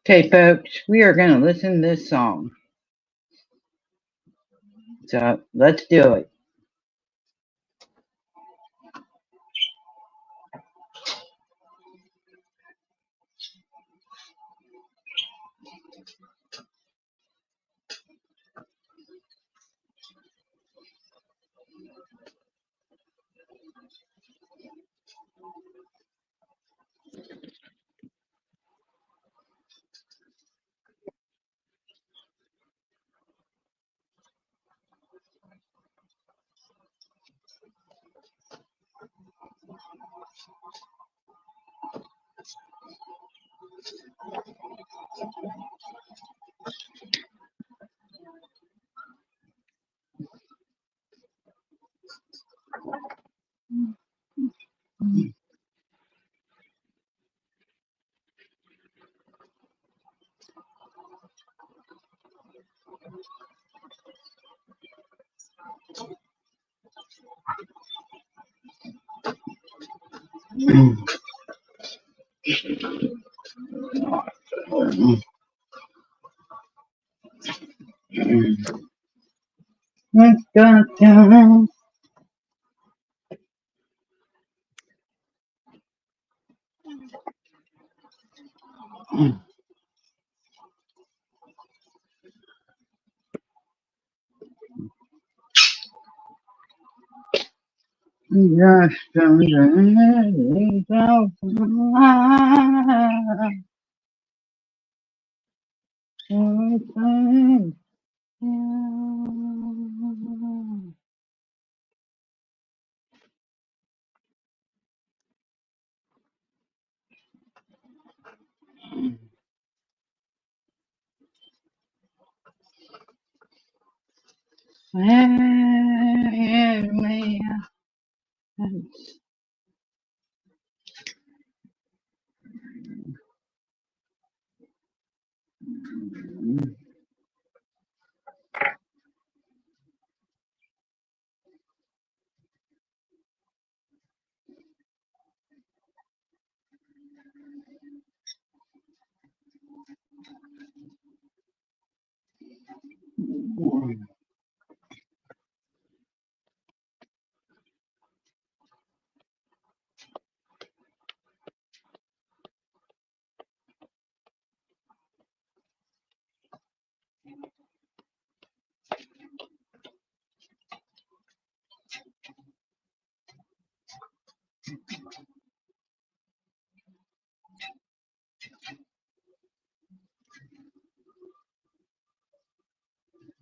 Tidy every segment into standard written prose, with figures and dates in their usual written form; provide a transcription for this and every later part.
Okay, folks, we are going to listen to this song. So let's do it.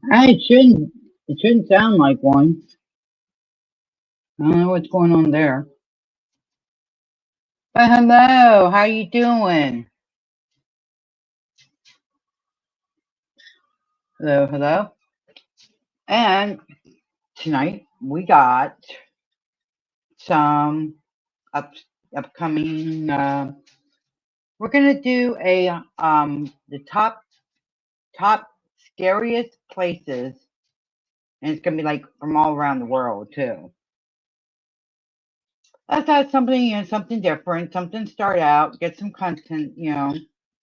It shouldn't. It shouldn't sound like one. I don't know what's going on there. But hello, how you doing? Hello, hello. And tonight we got some upcoming. We're gonna do a the top scariest places, and it's gonna be like from all around the world too. Let's have something, something different, something start out, get some content,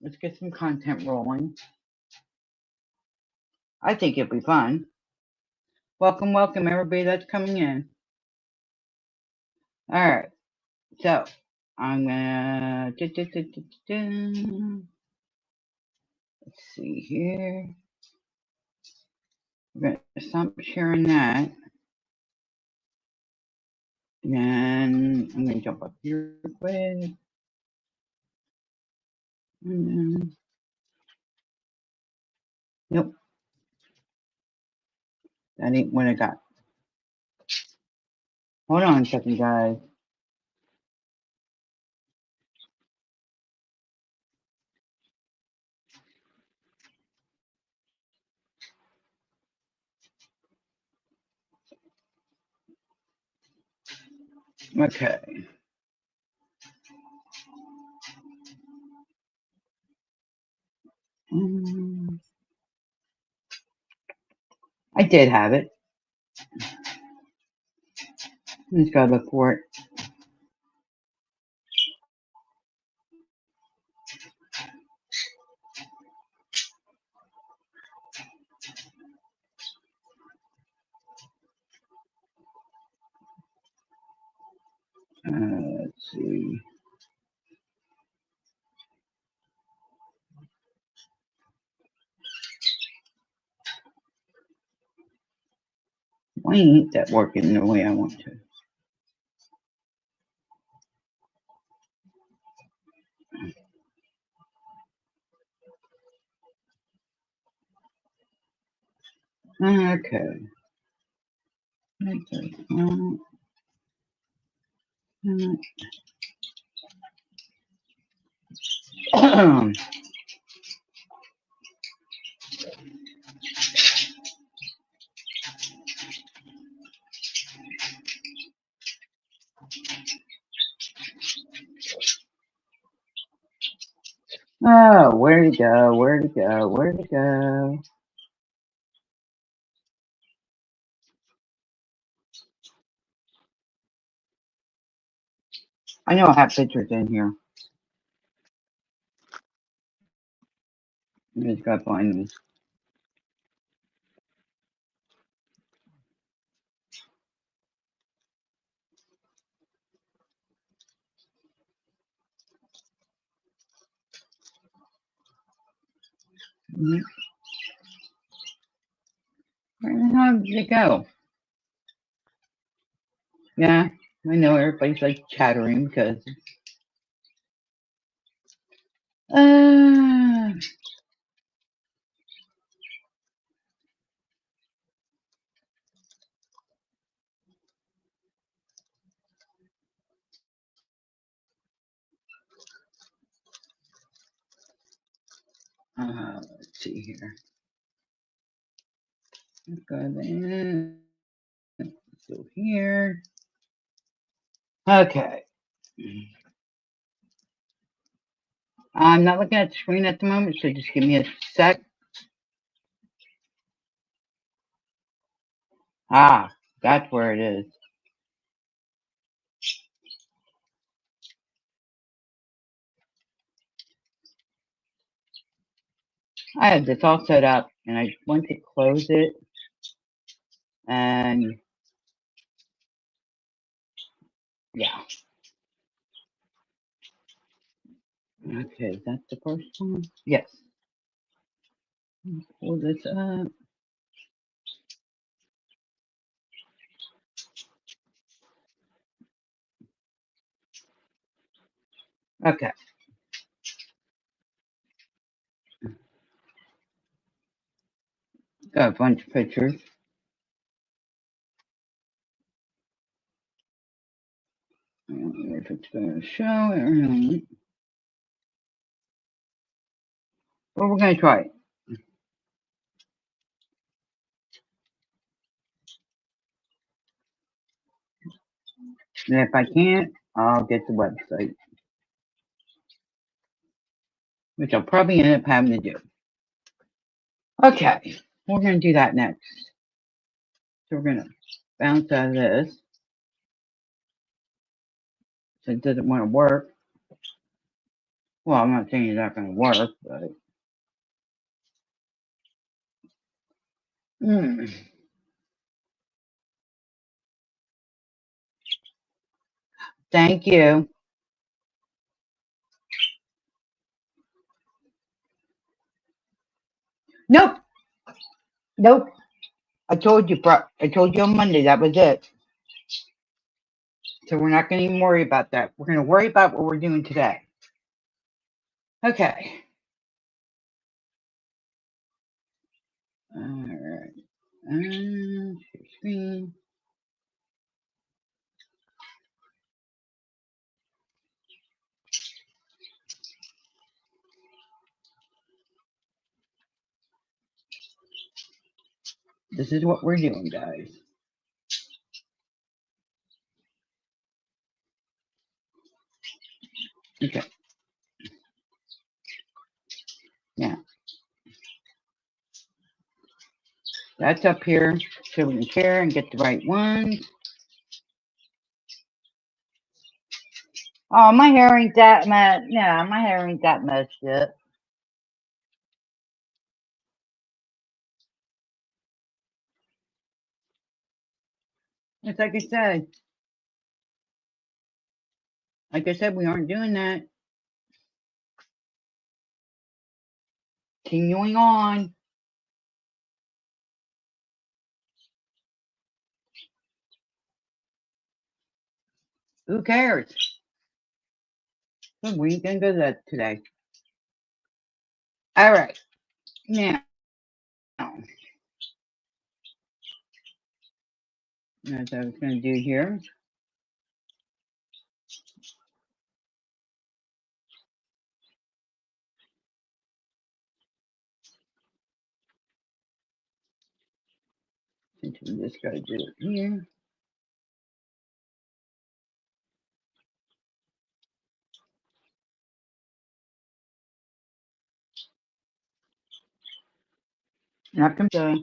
let's get some content rolling. I think it'll be fun. Welcome, welcome everybody that's coming in. All right, so I'm gonna let's see here. We're gonna stop sharing that. And I'm gonna jump up here quick. Nope. That ain't what I got. Hold on a second, guys. Okay. I did have it. I just gotta look for it. Why ain't that working the way I want to? Okay. Oh, where to go? Where to go? Where to go? I know I have pictures in here. I just gotta find them. Where the hell did it go? Yeah, I know everybody's like chattering because. Let's see here. Let's go there. Let's go here. Okay. I'm not looking at the screen at the moment, so just give me a sec. Ah, that's where it is. I have this all set up, and I want to close it, and yeah. Okay, that's the first one. Yes. Pull this up. Okay. Got a bunch of pictures. If it's going to show it. Well, we're going to try it. And if I can't, I'll get the website, which I'll probably end up having to do. Okay, we're going to do that next. So we're going to bounce out of this. So it doesn't want to work. Well, I'm not saying it's not going to work, but. Thank you. Nope. Nope. I told you on Monday that was it. So we're not going to even worry about that. We're going to worry about what we're doing today. Okay. All right. Screen. This is what we're doing, guys. Okay. Now, that's up here so we can share and get the right ones. Oh, my hair ain't that much. Yeah, my hair ain't that much yet. It's like I said. Like I said, we aren't doing that. Continuing on. Who cares? We can do that today. All right. Now, as I was going to do here. Since we just got to do it here. Not the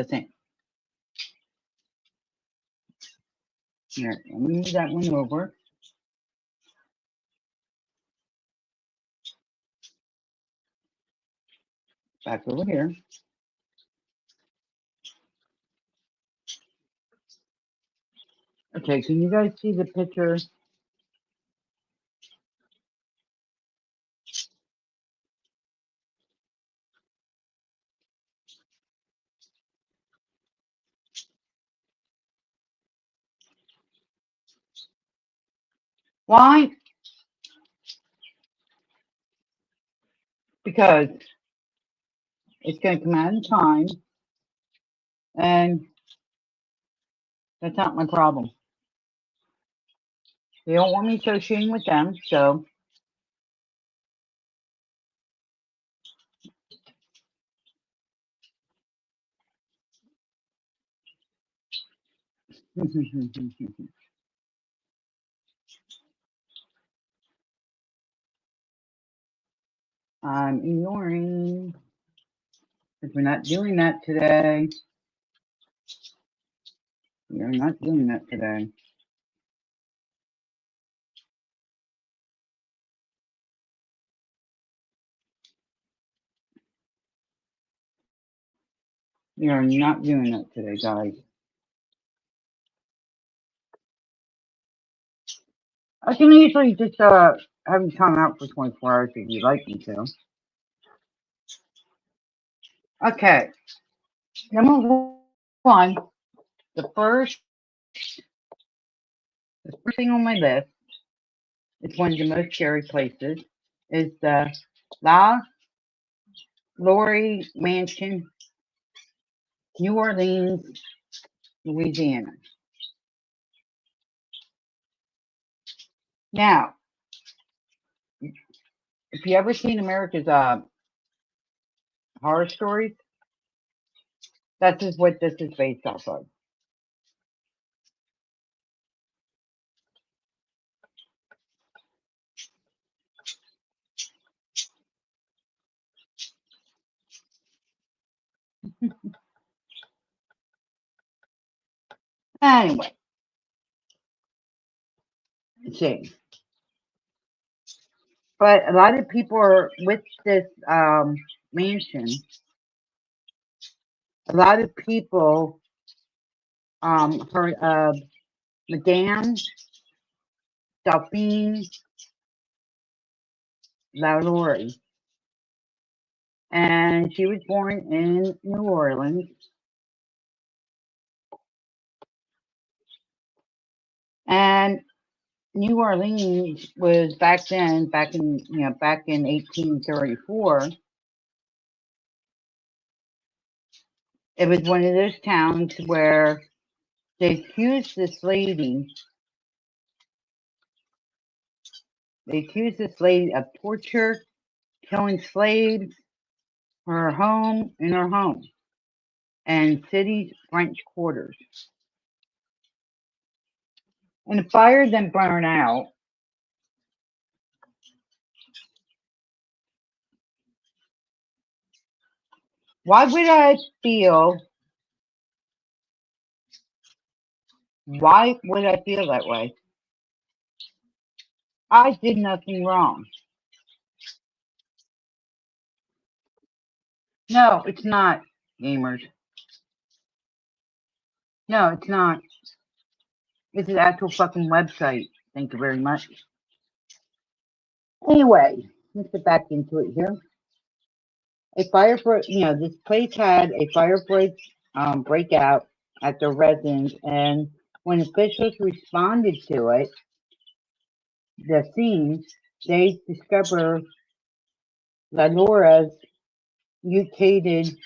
thing. Here, let me move that one over. Back over here. Okay, can you guys see the picture? Why? Because it's going to come out in time, and that's not my problem. They don't want me associating with them, so I'm ignoring, because we're not doing that today. We're not doing that today. We are not doing that today, guys. I can easily just have you time out for 24 hours if you'd like me to. Okay, number one, the first thing on my list, it's one of the most scary places, is the La Laurie Mansion, New Orleans, Louisiana. Now, if you ever seen America's Horror Stories, that is what this is based off of. Anyway, let's see. But a lot of people are with this mansion. A lot of people heard of Madame Delphine LaLaurie, and she was born in New Orleans. And New Orleans was back in 1834. It was one of those towns where they accused this lady. They accused this lady of torture, killing slaves, in her home, and city's French quarters. And the fire then burned out. Why would I feel that way? I did nothing wrong. No, it's not, gamers. No, it's not. It's an actual fucking website. Thank you very much. Anyway, let's get back into it here. This place had a fire breakout at the residence, and When officials responded to the scene, they discovered Laura's mutated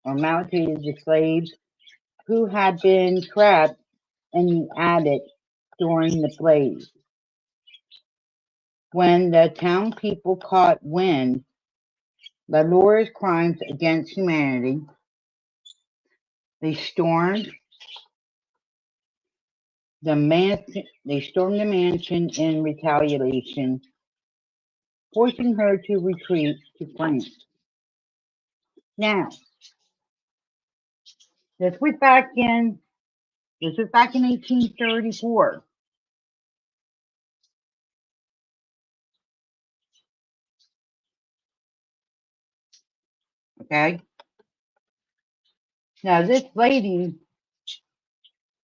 or maltreated the slaves who had been trapped in the attic during the blaze. When the town people caught wind of Laura's crimes against humanity, they stormed the mansion in retaliation, forcing her to retreat to France. Now, this was back in 1834. Okay. Now this lady,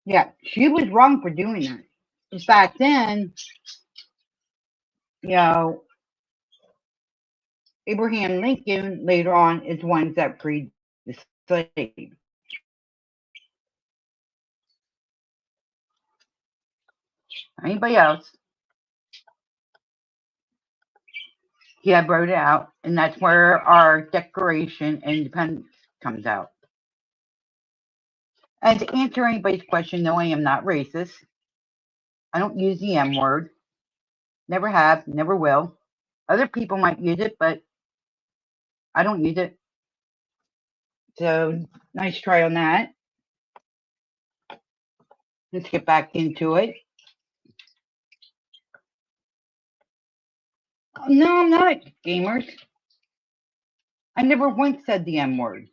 yeah, she was wrong for doing that. In fact, then, you know, Abraham Lincoln later on is one that freed the slave. Anybody else? He had wrote it out, and that's where our Declaration of Independence comes out. And to answer anybody's question, no, I am not racist. I don't use the M word. Never have, never will. Other people might use it, but I don't use it. So, nice try on that. Let's get back into it. No, I'm not, gamers. I never once said the M word.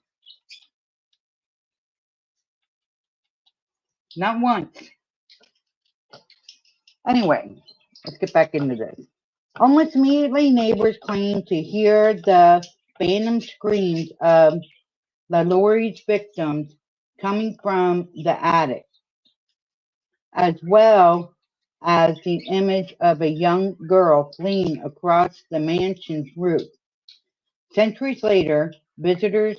Not once. Anyway, let's get back into this. Almost immediately, neighbors claimed to hear the phantom screams of Laurie's victims coming from the attic, as well as the image of a young girl fleeing across the mansion's roof. Centuries later, visitors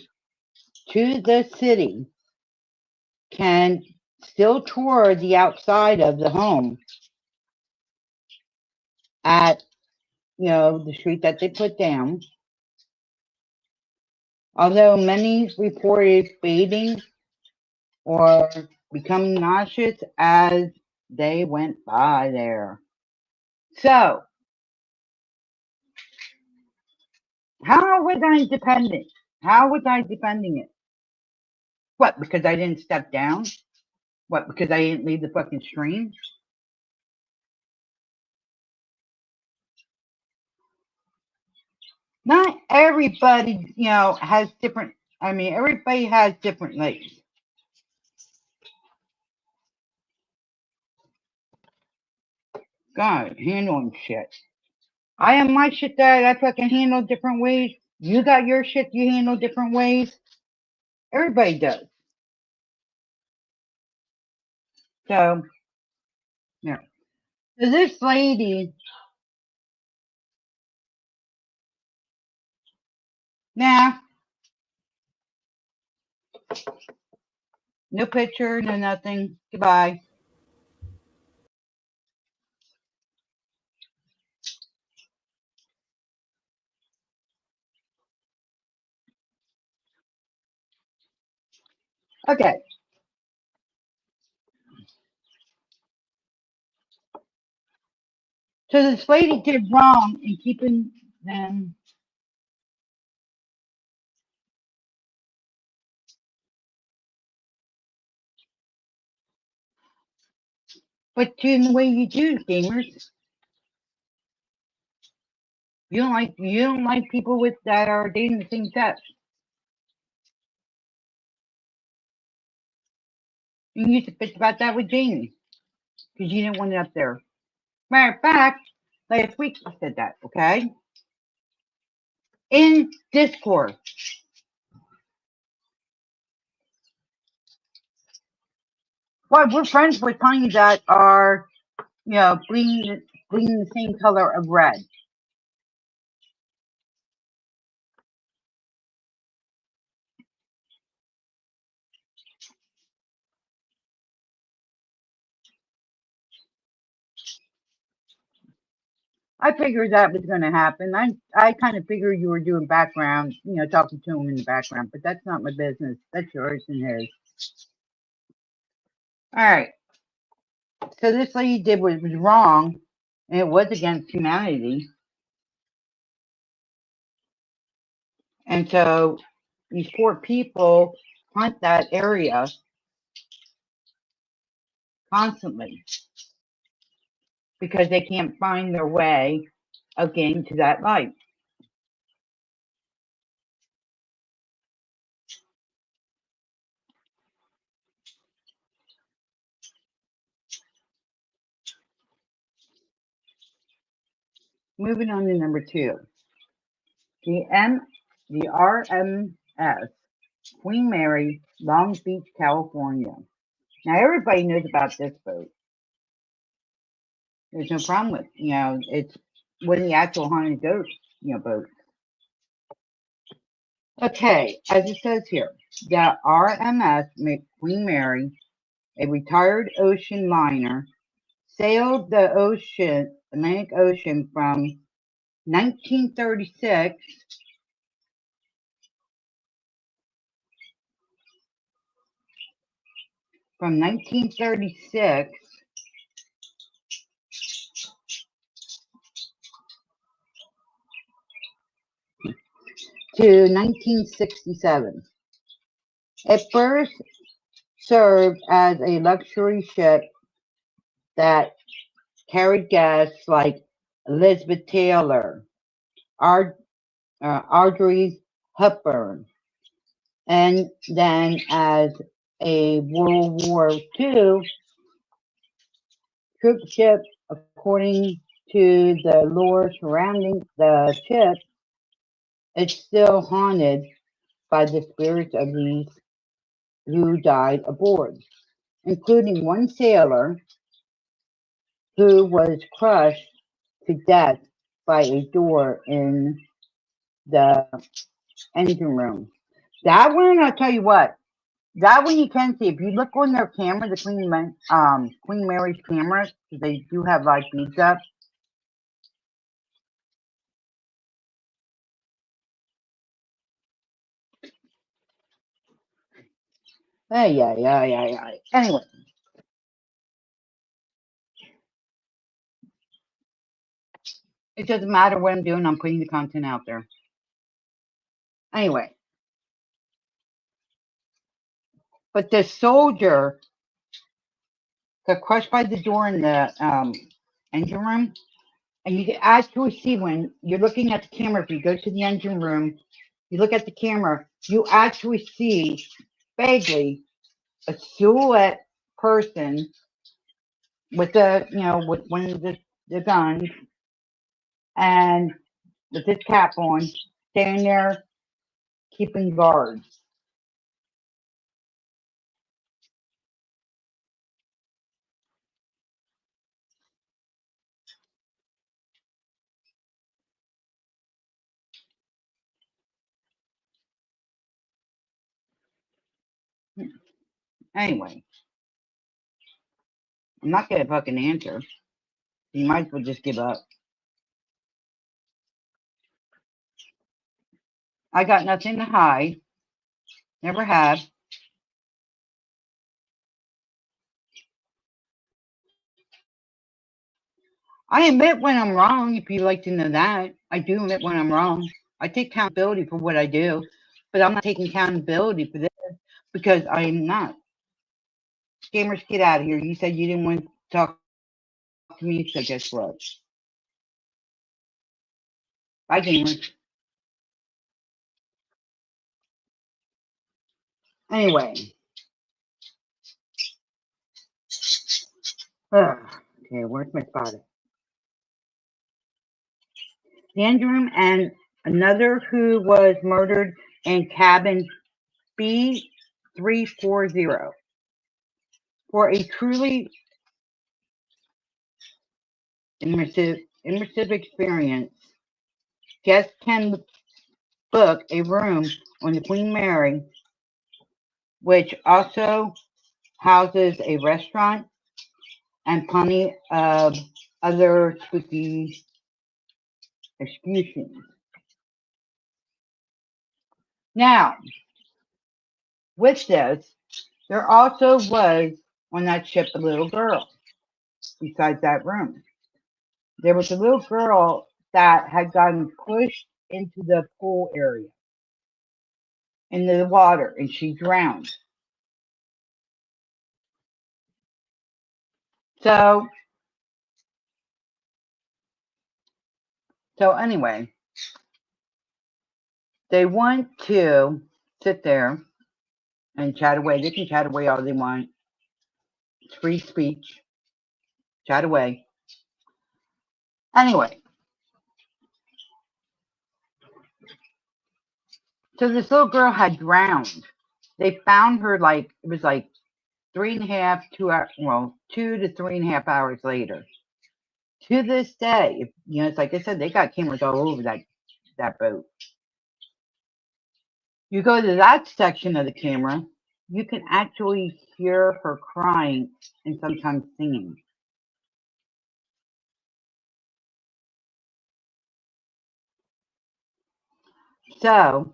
to the city can still tour the outside of the home at, the street that they put down. Although many reported fading or becoming nauseous as they went by there. So, how was I independent? How was I defending it? What, because I didn't step down? What, because I didn't leave the fucking stream? Not everybody, has different, everybody has different legs. God, handling shit. I have my shit that I fucking handle different ways. You got your shit you handle different ways. Everybody does. So, yeah. So this lady, nah, no picture, no nothing. Goodbye. Okay. So this lady did wrong in keeping them. But in the way you do, gamers, you don't like people with that are dating the same sex. You used to bitch about that with Jamie because you didn't want it up there. Matter of fact, last week I said that. Okay, in Discord. Well, we're friends with Tiny that are, bleeding the same color of red. I figured that was going to happen. I kind of figured you were doing background, talking to him in the background, but that's not my business. That's yours and his. All right. So this lady did what was wrong, and it was against humanity. And so these poor people hunt that area constantly because they can't find their way of getting to that light. Moving on to number 2. The RMS Queen Mary, Long Beach, California. Now everybody knows about this boat. There's no problem with it's one of the actual haunted ghost boats. Okay, as it says here, the RMS Queen Mary, a retired ocean liner, sailed the Atlantic Ocean from 1936 to 1967. It first served as a luxury ship that carried guests like Elizabeth Taylor, Audrey Hepburn, and then as a World War II troop ship. According to the lore surrounding the ship, it's still haunted by the spirits of these who died aboard, including one sailor who was crushed to death by a door in the engine room. That one, I'll tell you what, that one you can see. If you look on their camera, the Queen Mary's camera, they do have live feeds up. Yeah. Anyway, it doesn't matter what I'm doing. I'm putting the content out there. Anyway, but the soldier got crushed by the door in the engine room. And you can actually see when you're looking at the camera, if you go to the engine room, you look at the camera, you actually see vaguely a silhouette person with with one of the guns and with his cap on, standing there keeping guard. Anyway, I'm not gonna fucking answer. You might as well just give up. I got nothing to hide. Never have. I admit when I'm wrong, if you'd like to know that. I do admit when I'm wrong. I take accountability for what I do, but I'm not taking accountability for this because I am not. Gamers, get out of here. You said you didn't want to talk to me, so guess what? Bye, gamers. Anyway. Okay, where's my spotter? The engine room and another who was murdered in cabin B340. For a truly immersive experience, guests can book a room on the Queen Mary, which also houses a restaurant and plenty of other spooky executions. Now, with this, there also was on that ship a little girl besides that room. There was a little girl that had gotten pushed into the pool area, into the water, and she drowned. So anyway, they want to sit there and chat away. They can chat away all they want. It's free speech. Chat away. Anyway, so this little girl had drowned. They found her it was like 3.5, 2 hours, well, 2 to 3.5 hours later. To this day, it's like I said, they got cameras all over that boat. You go to that section of the camera, you can actually hear her crying and sometimes singing. So,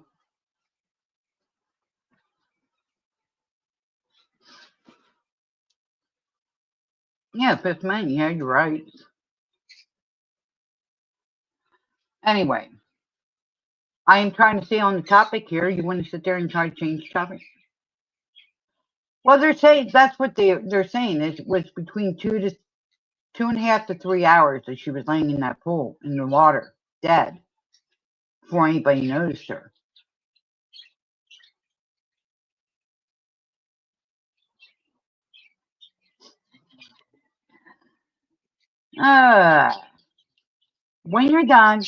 yeah, Fifth Amendment, yeah, you're right. Anyway, I am trying to stay on the topic here. You want to sit there and try to change the topic? Well, they're saying that's what they're saying. It was between 2.5 to 3 hours that she was laying in that pool in the water, dead, before anybody noticed her. When you're done,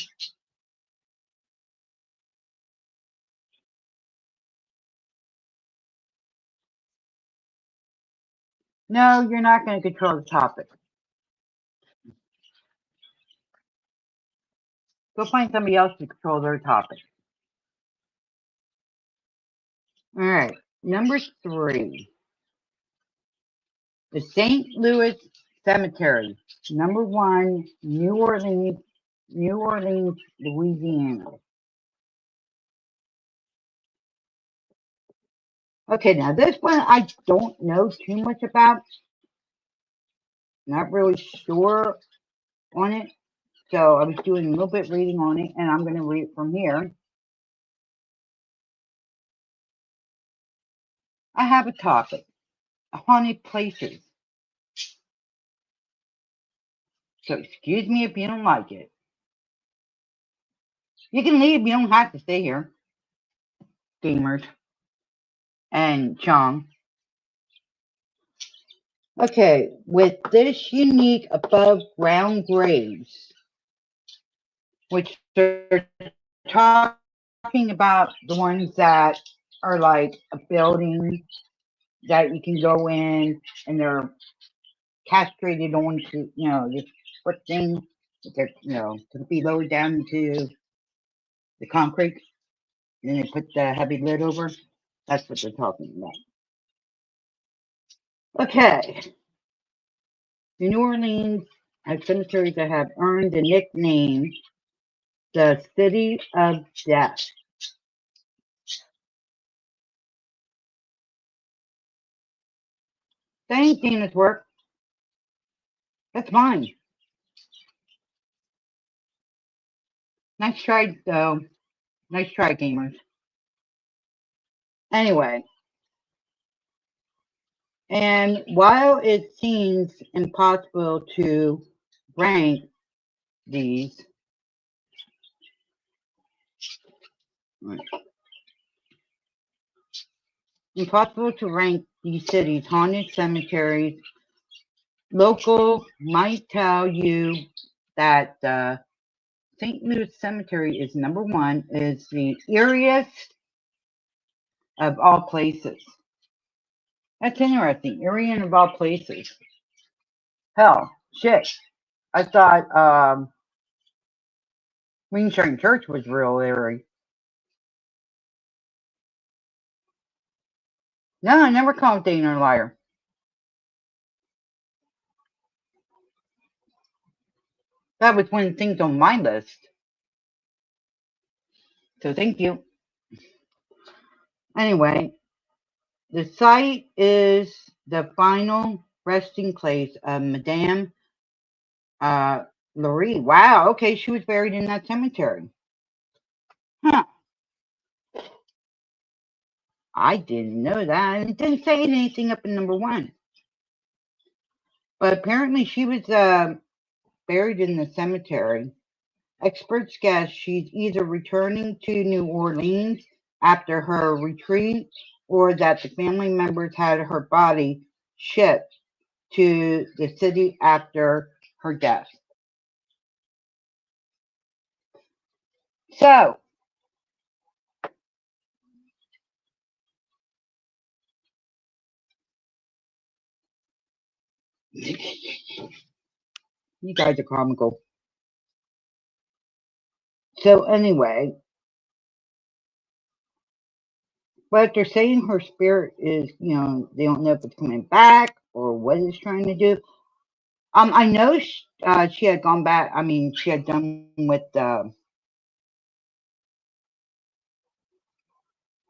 no, you're not going to control the topic. Go find somebody else to control their topic. All right, number 3. The St. Louis Cemetery. Number 1, New Orleans, Louisiana. Okay, now this one I don't know too much about. Not really sure on it. So I was doing a little bit reading on it, and I'm going to read it from here. I have a topic. Haunted places. So excuse me if you don't like it. You can leave. You don't have to stay here. Gamers. And Chong. Okay, with this unique above ground graves, which they're talking about the ones that are like a building that you can go in and they're castrated onto, this foot thing that they're, to be lowered down into the concrete. And then they put the heavy lid over. That's what they're talking about. Okay. The New Orleans has cemeteries that have earned the nickname the City of Death. That ain't Dana's work. That's mine. Nice try, though. Nice try, gamers. Anyway. And while it seems impossible to rank these, cities, haunted cemeteries, local might tell you that St. Louis Cemetery is number 1, is the eeriest of all places. That's interesting. Eerie of all places. Hell, shit. I thought Moonshine Church was real eerie. No, I never called Dana a liar. That was one of the things on my list. So thank you. Anyway, the site is the final resting place of Madame Laurie. Wow, okay, she was buried in that cemetery. Huh. I didn't know that. It didn't say anything up in number 1. But apparently she was buried in the cemetery. Experts guess she's either returning to New Orleans after her retreat or that the family members had her body shipped to the city after her death. So, you guys are comical. So, anyway, but they're saying her spirit is, they don't know if it's coming back or what it's trying to do. I know she had gone back. I mean, she had done with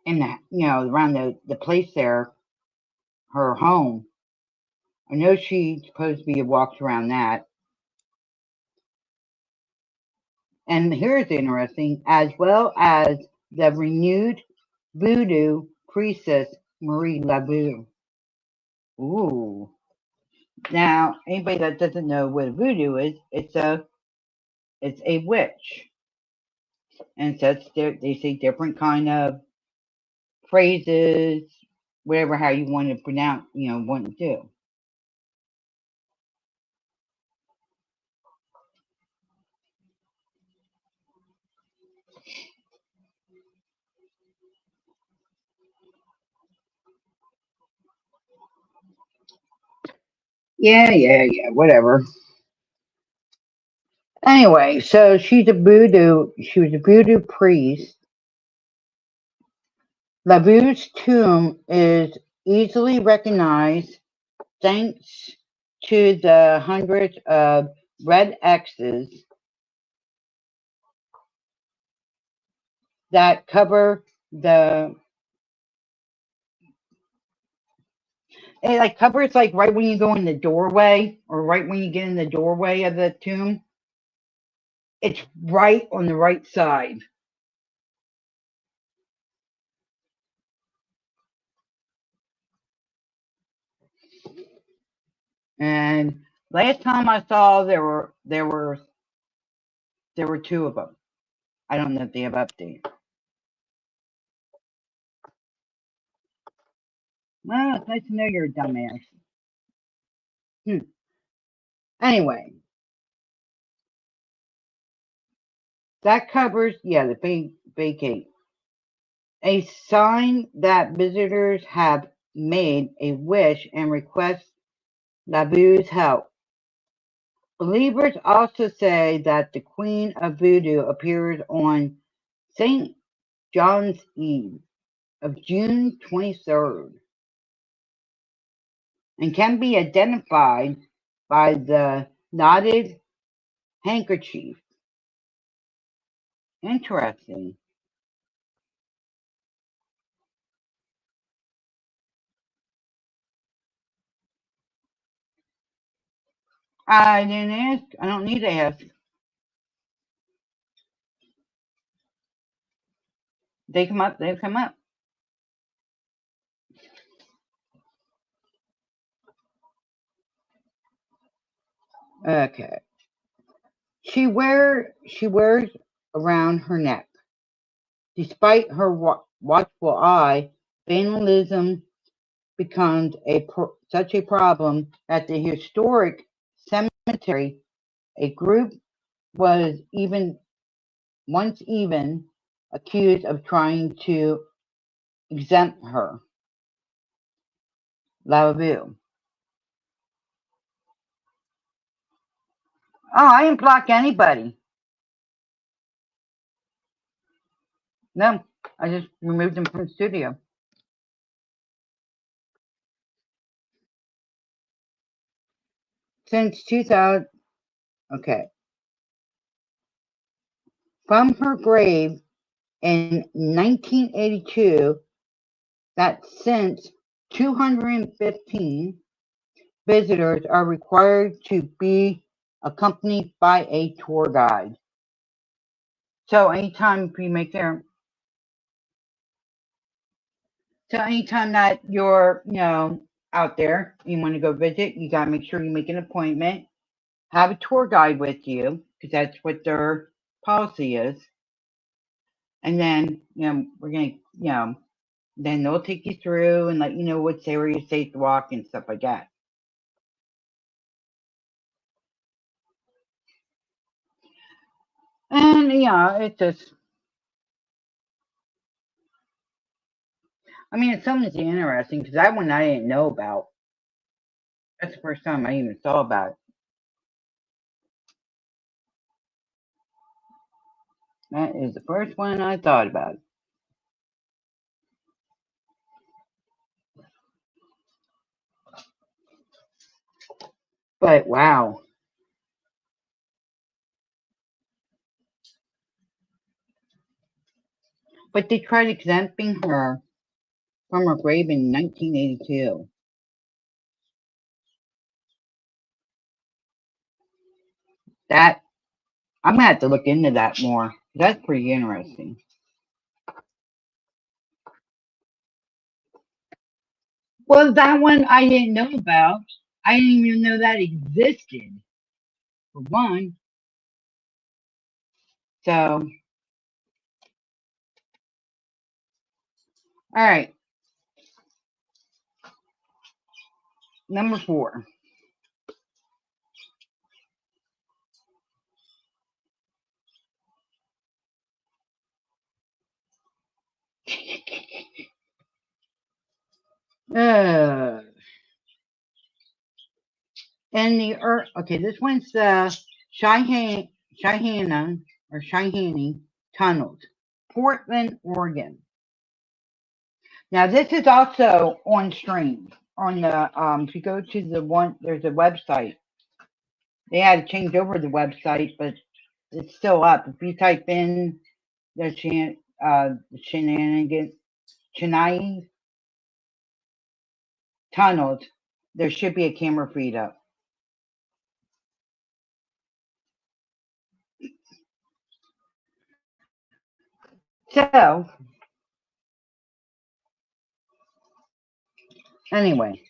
in the around the place there, her home. I know she's supposed to be walked around that. And here's interesting, as well as the renewed voodoo priestess Marie Laveau. Ooh. Now, anybody that doesn't know what a voodoo is, it's a witch. And so they say different kind of phrases, whatever how you want to pronounce, want to do. Yeah, whatever. Anyway, so she was a voodoo priest. Laveau's tomb is easily recognized thanks to the hundreds of red X's that cover it covers like right when you go in the doorway or right when you get in the doorway of the tomb. It's right on the right side. And last time I saw there were 2 of them. I don't know if they have updated. Well, it's nice to know you're a dumbass. Anyway, that covers the vacate. A sign that visitors have made a wish and request Labu's help. Believers also say that the Queen of Voodoo appears on St. John's Eve of June 23rd and can be identified by the knotted handkerchief. Interesting. I didn't ask. I don't need to ask. They come up. They come up. Okay. She wears around her neck. Despite her watchful eye, vandalism becomes such a problem at the historic cemetery. A group was once even accused of trying to exempt her. Laveau. Oh, I didn't block anybody. No, I just removed them from the studio. Since 2000, okay. From her grave in 1982 that since 215 visitors are required to be accompanied by a tour guide. So anytime you make there, so anytime that you're, out there, you want to go visit, you gotta make sure you make an appointment. Have a tour guide with you because that's what their policy is. And then, we're gonna, then they'll take you through and let you know which area is safe to walk and stuff like that. And it's just, it's something that's interesting because that one I didn't know about. That's the first time I even saw about it. That is the first one I thought about. But wow. But they tried exempting her from her grave in 1982. That I'm gonna have to look into that more. That's pretty interesting. Well, that one I didn't know about. I didn't even know that existed, for one. So, all right. Number 4. Uh, and the earth. Okay, this one's the Cheyenne or Cheyenne Tunnels, Portland, Oregon. Now this is also on stream on the if you go to the one, there's a website. They had to change over the website, but it's still up. If you type in the shenanigans, Chennai tunnels, there should be a camera feed up. So anyway,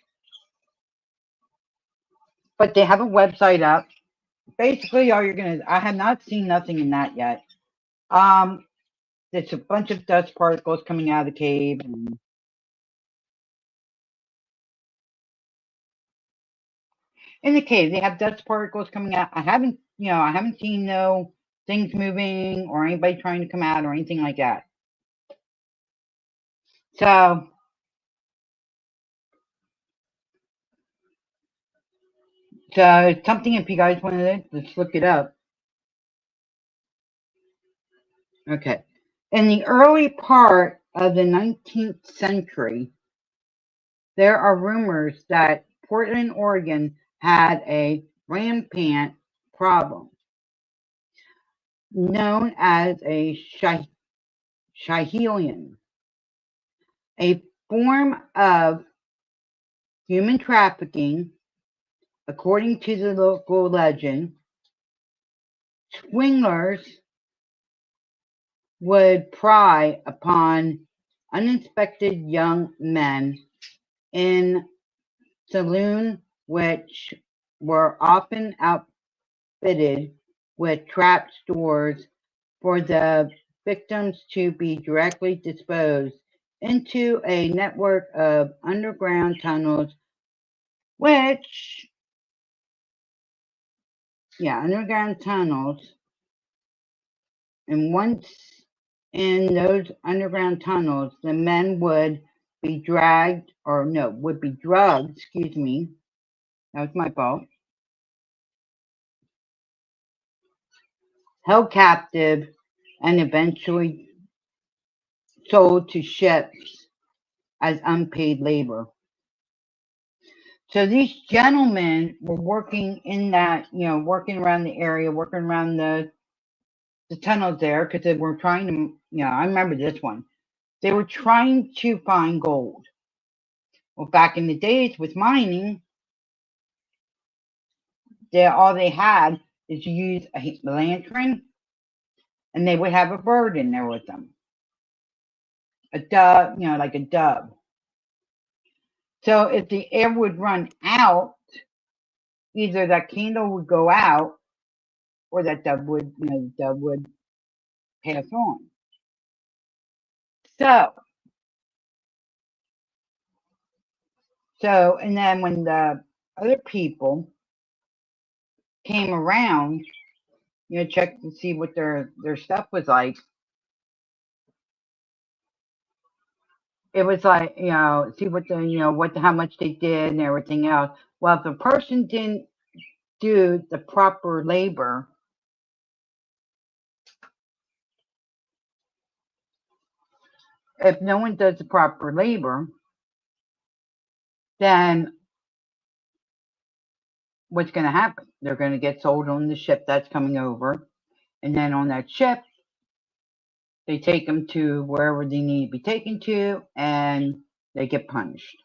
but they have a website up. Basically, all you're gonna, I have not seen nothing in that yet. It's a bunch of dust particles coming out of the cave, and in the cave they have dust particles coming out. I haven't seen no things moving or anybody trying to come out or anything like that. So it's something, if you guys want to, let's look it up. Okay. In the early part of the 19th century, there are rumors that Portland, Oregon had a rampant problem known as a Schihelion, a form of human trafficking. According to the local legend, swindlers would pry upon uninspected young men in saloons, which were often outfitted with trap doors for the victims to be directly disposed into a network of underground tunnels, underground tunnels. And once in those underground tunnels, the men would be drugged, excuse me. That was my fault. Held captive and eventually sold to ships as unpaid labor. So these gentlemen were working in that, working around the area, working around the tunnels there because they were trying to Yeah, I remember this one. They were trying to find gold. Well, back in the days with mining, all they had is to use a lantern, and they would have a bird in there with them, a dove, like a dove. So if the air would run out, either that candle would go out, or that dove would, the dove would pass on. So, and then when the other people came around, check to see what their stuff was like. It was like, see what how much they did and everything else. Well, if the person didn't do the proper labor, if no one does the proper labor, then what's going to happen? They're going to get sold on the ship that's coming over. And then on that ship, they take them to wherever they need to be taken to, and they get punished.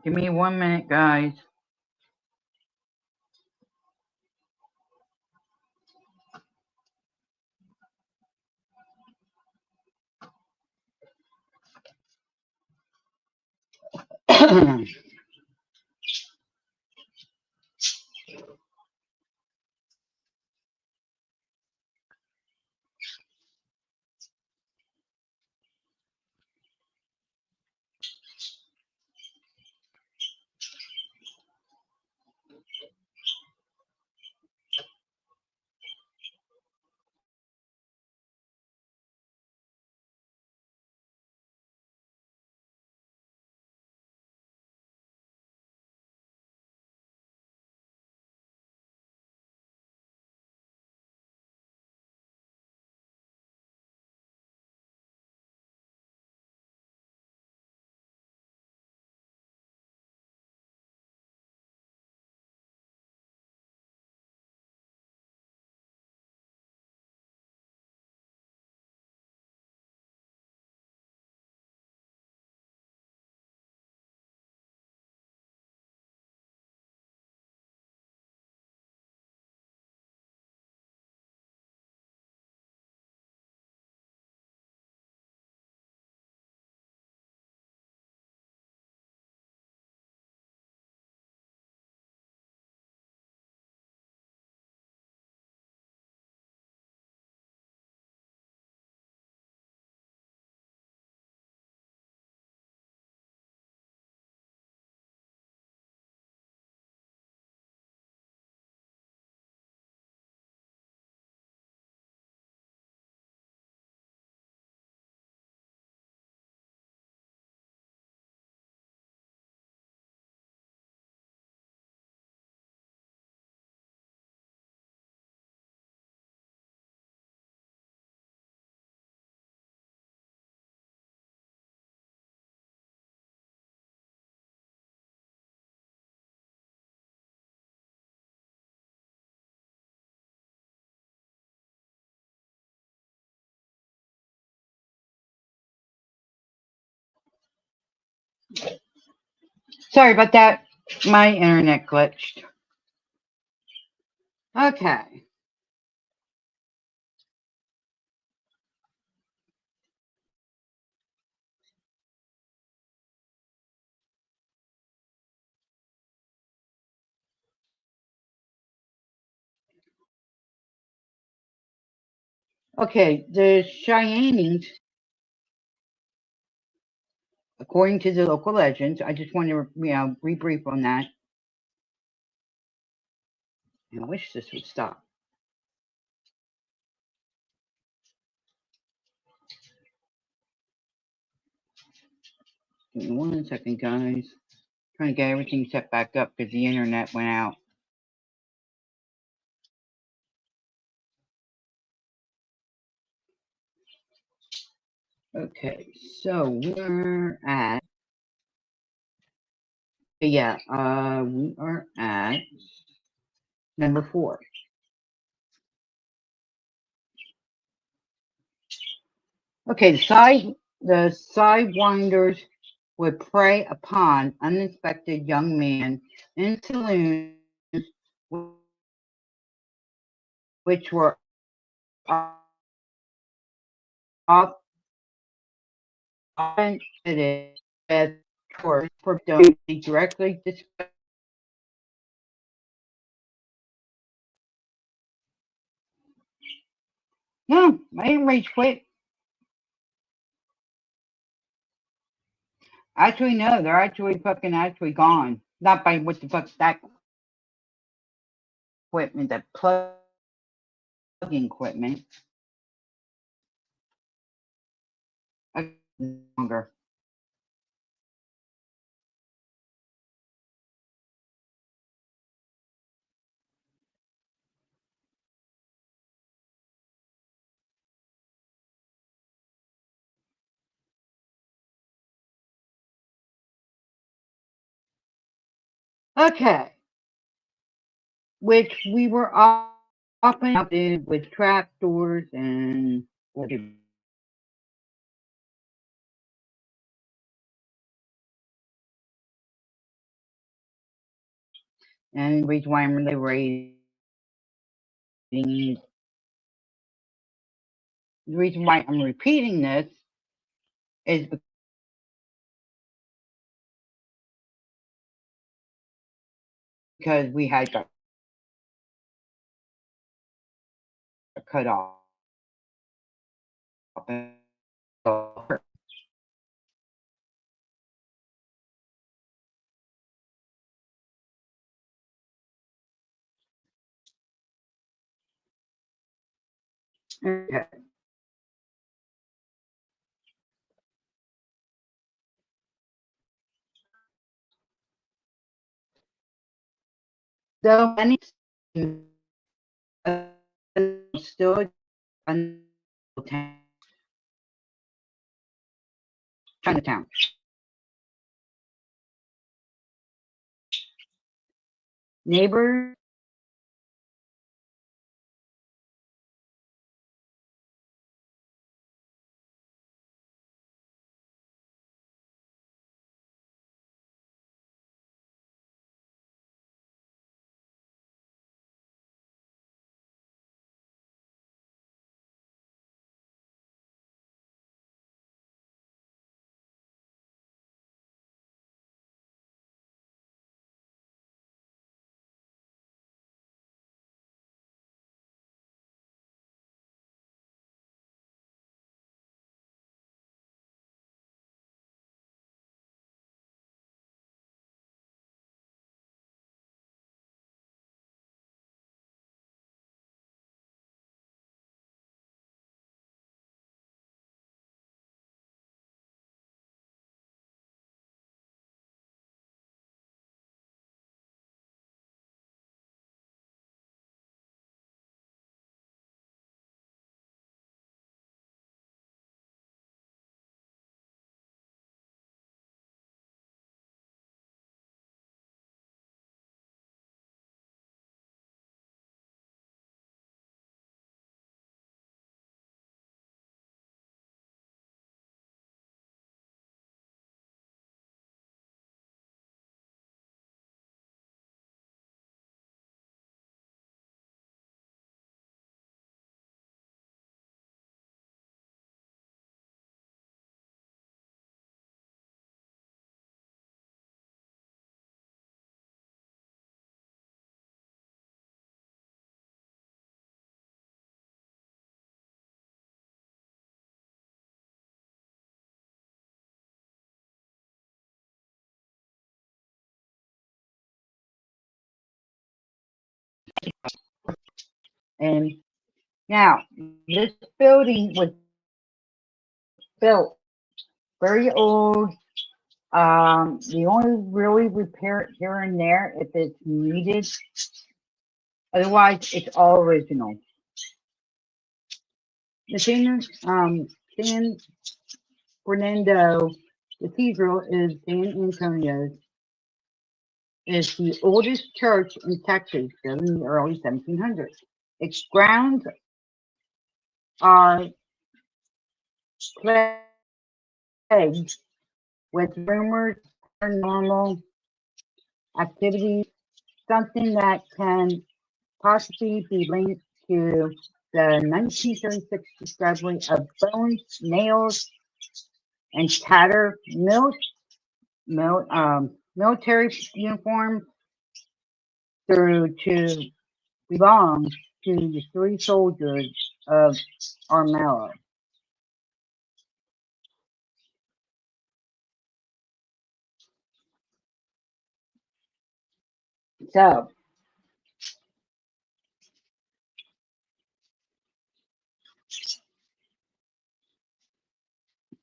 Give me 1 minute, guys. Sorry about that. My internet glitched. Okay. Okay, the Cheyennes, according to the local legends, I just want to, rebrief on that. I wish this would stop. Give me 1 second, guys. Trying to get everything set back up because the internet went out. Okay, so we're at, yeah, we are at number 4. Okay, the sidewinders would prey upon uninspected young men in saloons which were often fitted with tours for them directly display. No, I didn't rage quit. Actually, no, they're actually gone. Not by what the fuck that equipment, that plugging equipment. Longer. Okay, which we were often outfitted with trap doors and the reason why I'm really raising the reason why I'm repeating this is because we had got cut off. Okay. So many still Chinatown. Neighbors and now this building was built very old. The only really repair it here and there if it's needed. Otherwise, it's all original. The thing is, San Fernando Cathedral is San Antonio's is the oldest church in Texas, built in the early 1700s. Its grounds are plagued with rumors of paranormal activities, something that can possibly be linked to the 1936 discovery of bones, nails, and tattered military uniforms through to belong to the three soldiers of Armello. So,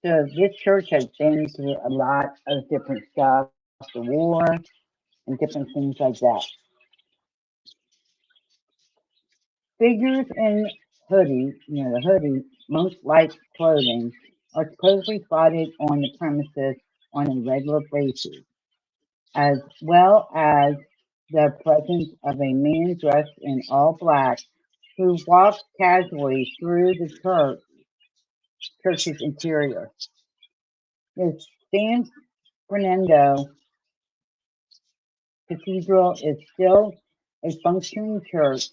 so this church has been through a lot of different stuff, the war and different things like that. Figures in hoodies, the hoodie, most like clothing, are supposedly spotted on the premises on a regular basis, as well as the presence of a man dressed in all black who walks casually through the church's interior. The San Fernando Cathedral is still a functioning church,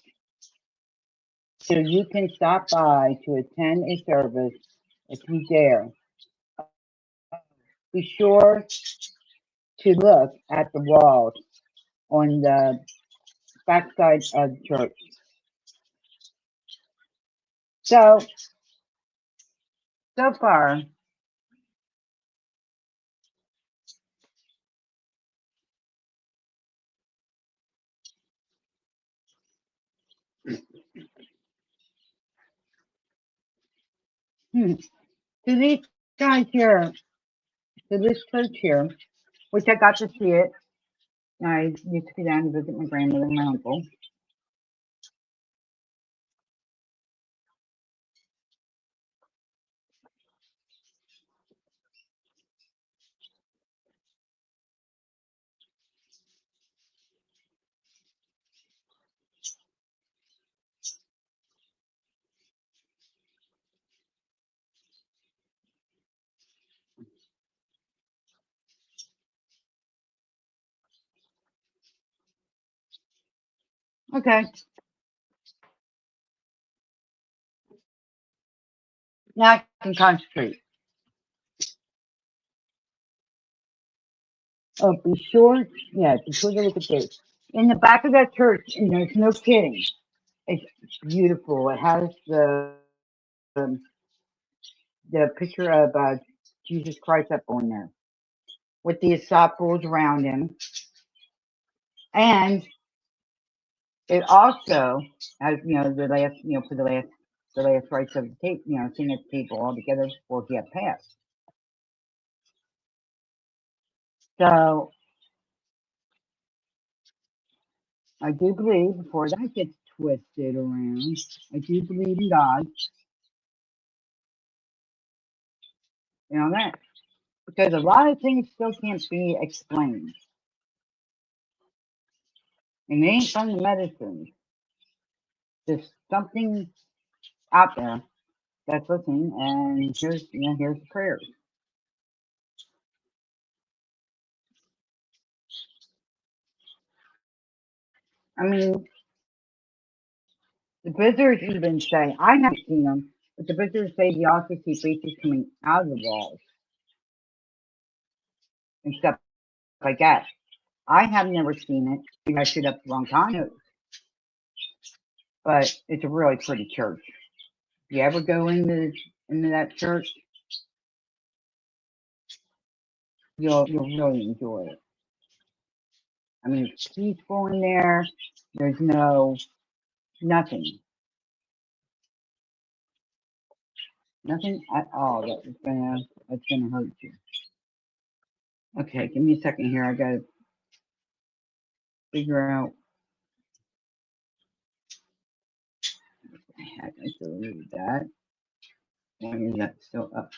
so you can stop by to attend a service if you dare. Be sure to look at the walls on the backside of the church. So, so far, to these guys here, to this church here, which I got to see it. I used to be down to visit my grandmother and my uncle. Okay, now I can concentrate. Oh, be sure to look at this. In the back of that church, and there's no kidding, it's beautiful. It has um, the picture of Jesus Christ up on there with the disciples around him, and it also has the last for the last rites of the tape, sitting at the table all together before he had passed. So I do believe, before that gets twisted around, I do believe in God. That because a lot of things still can't be explained, and they ain't from the medicine. There's something out there that's listening, and here's the prayers. I mean, the visitors even say I haven't seen them, but the visitors say you also see faces coming out of the walls and stuff like that. I have never seen it. Maybe I should have a long time ago, but it's a really pretty church. If you ever go into that church, you'll really enjoy it. I mean, it's peaceful in there. There's nothing, nothing at all that's gonna hurt you. Okay, give me a second here. I gotta figure out. I deleted that. Why is that still up?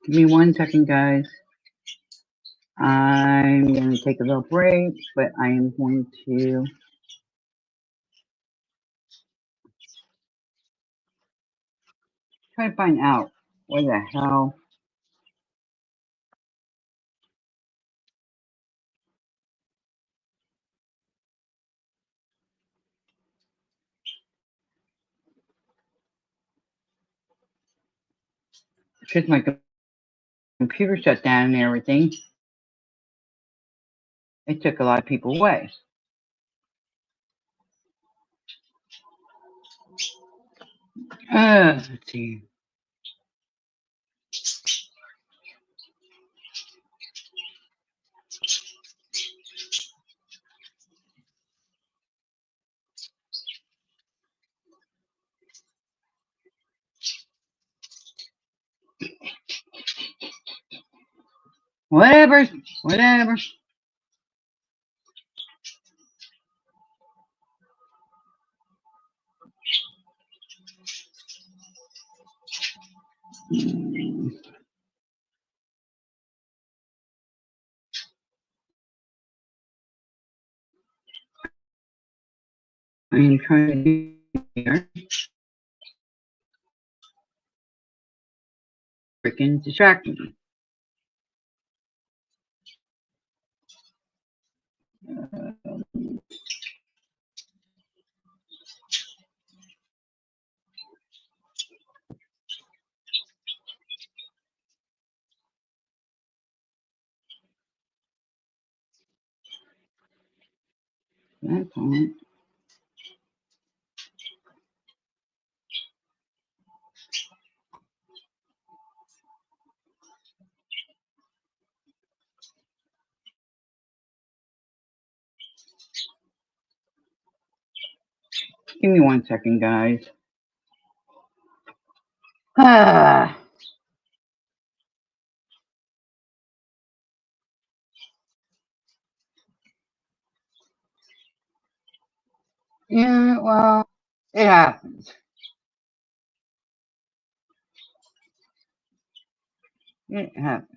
Give me 1 second, guys. I'm going to take a little break, but I am going to try to find out what the hell. Because my computer shut down and everything, it took a lot of people away. Let's see. Whatever, whatever. I am trying to do here. Freaking distracting me. That's all. Give me 1 second, guys. Ah. Yeah, well, it happens. It happens.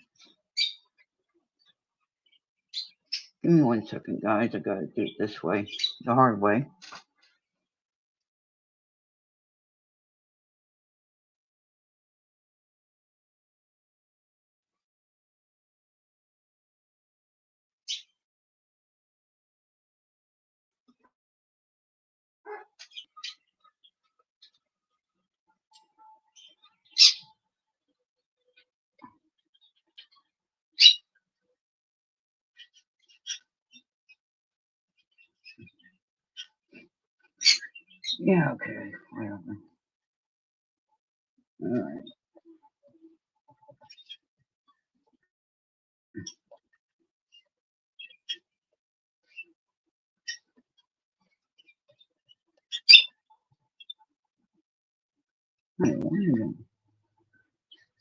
Give me 1 second, guys. I gotta do it this way, the hard way. Yeah, okay, whatever. Alright.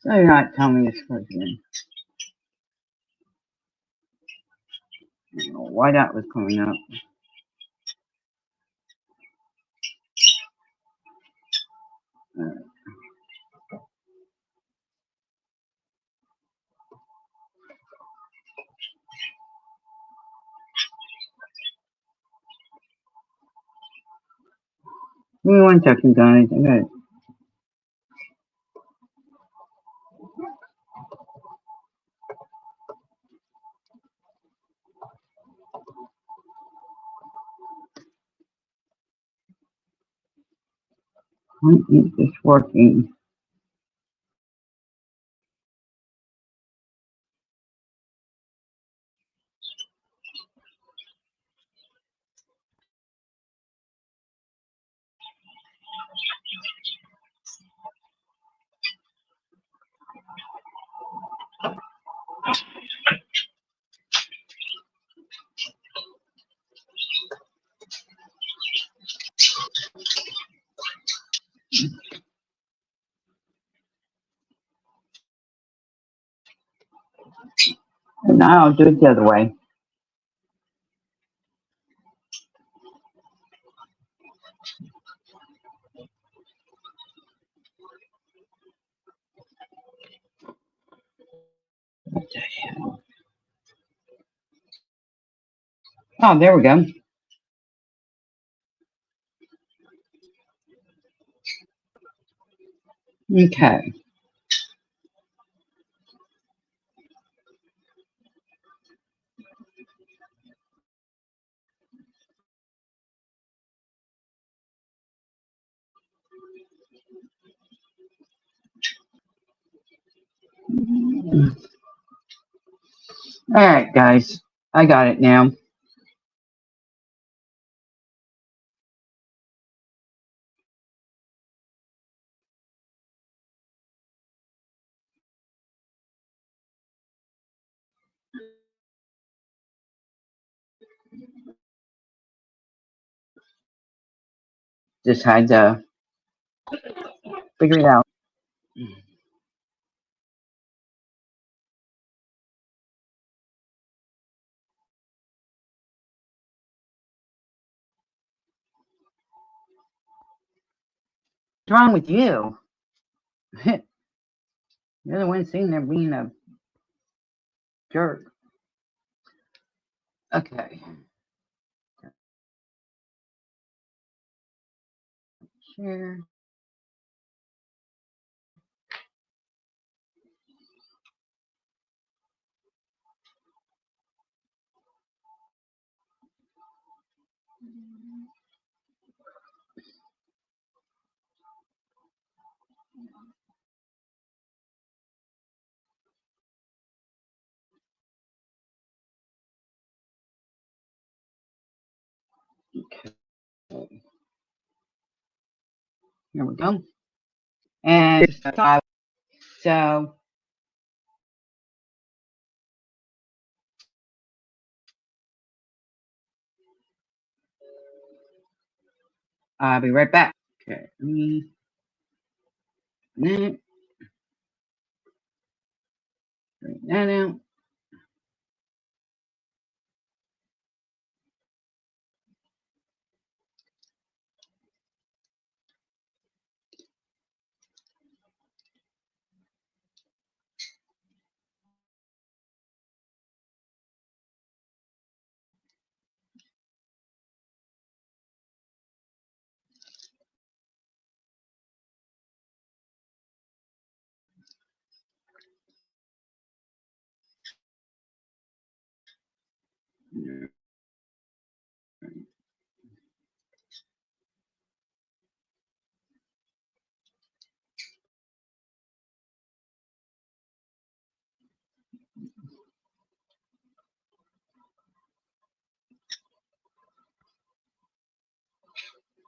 So you're not telling me this person. I don't know why that was coming up. Alright. Give me 1 second, guys. I gotta why isn't this working? Now I'll do it the other way. Oh, there we go. Okay. All right, guys. I got it now. Just had to figure it out. What's wrong with you? You're the one sitting there being a jerk. Okay. Share. Okay. Here we go. And so I'll be right back. Okay. Bring that out.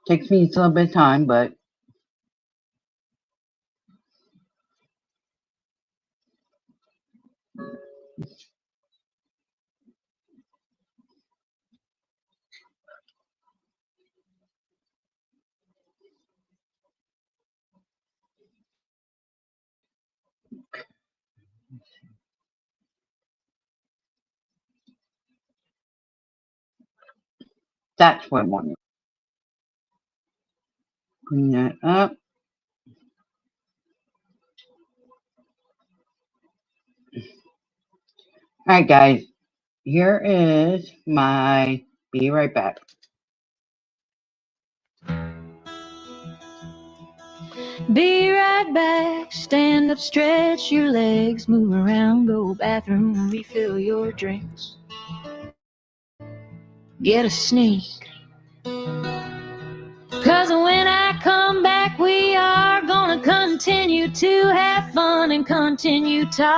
Takes me a little bit of time, but that's what I wanted. Clean that up. All right, guys. Here is my. Be right back. Be right back. Stand up, stretch your legs, move around, go bathroom, refill your drinks. Get a sneak. 'Cause when I come back, we are gonna continue to have fun and continue topics.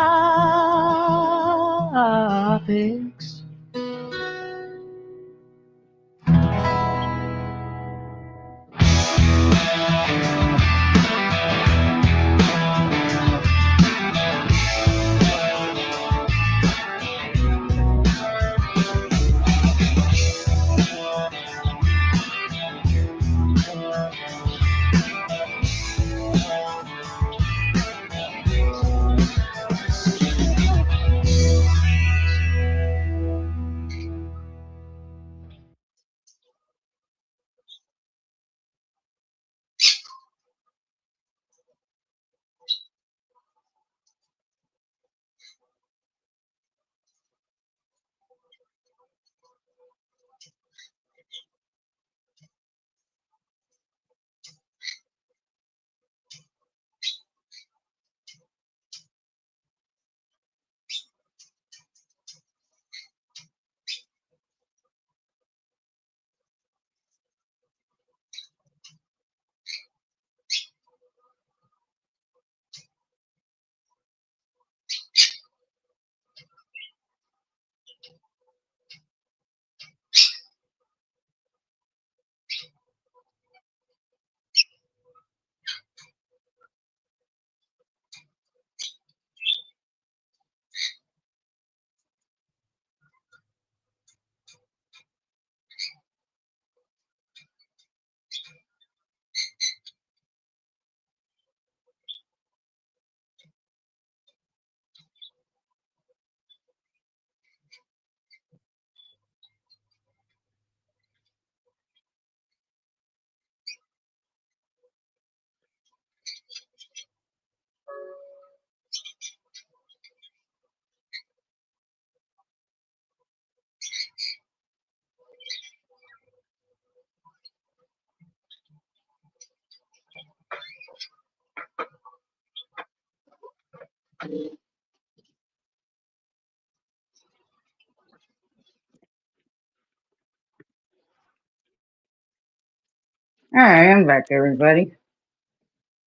Alright, I'm back, everybody.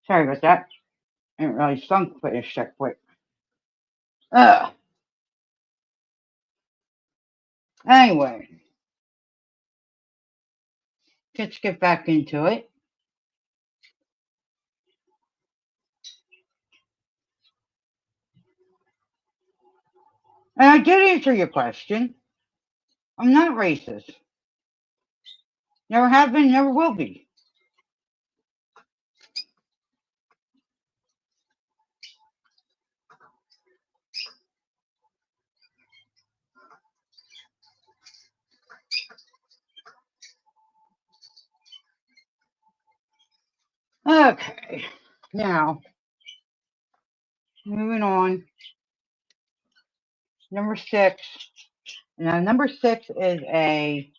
Sorry about that. I didn't really sunk for this that quick. Anyway, let's get back into it. And I did answer your question. I'm not racist. Never have been, never will be. Okay, now, moving on. Number 6. Now, number 6 is a.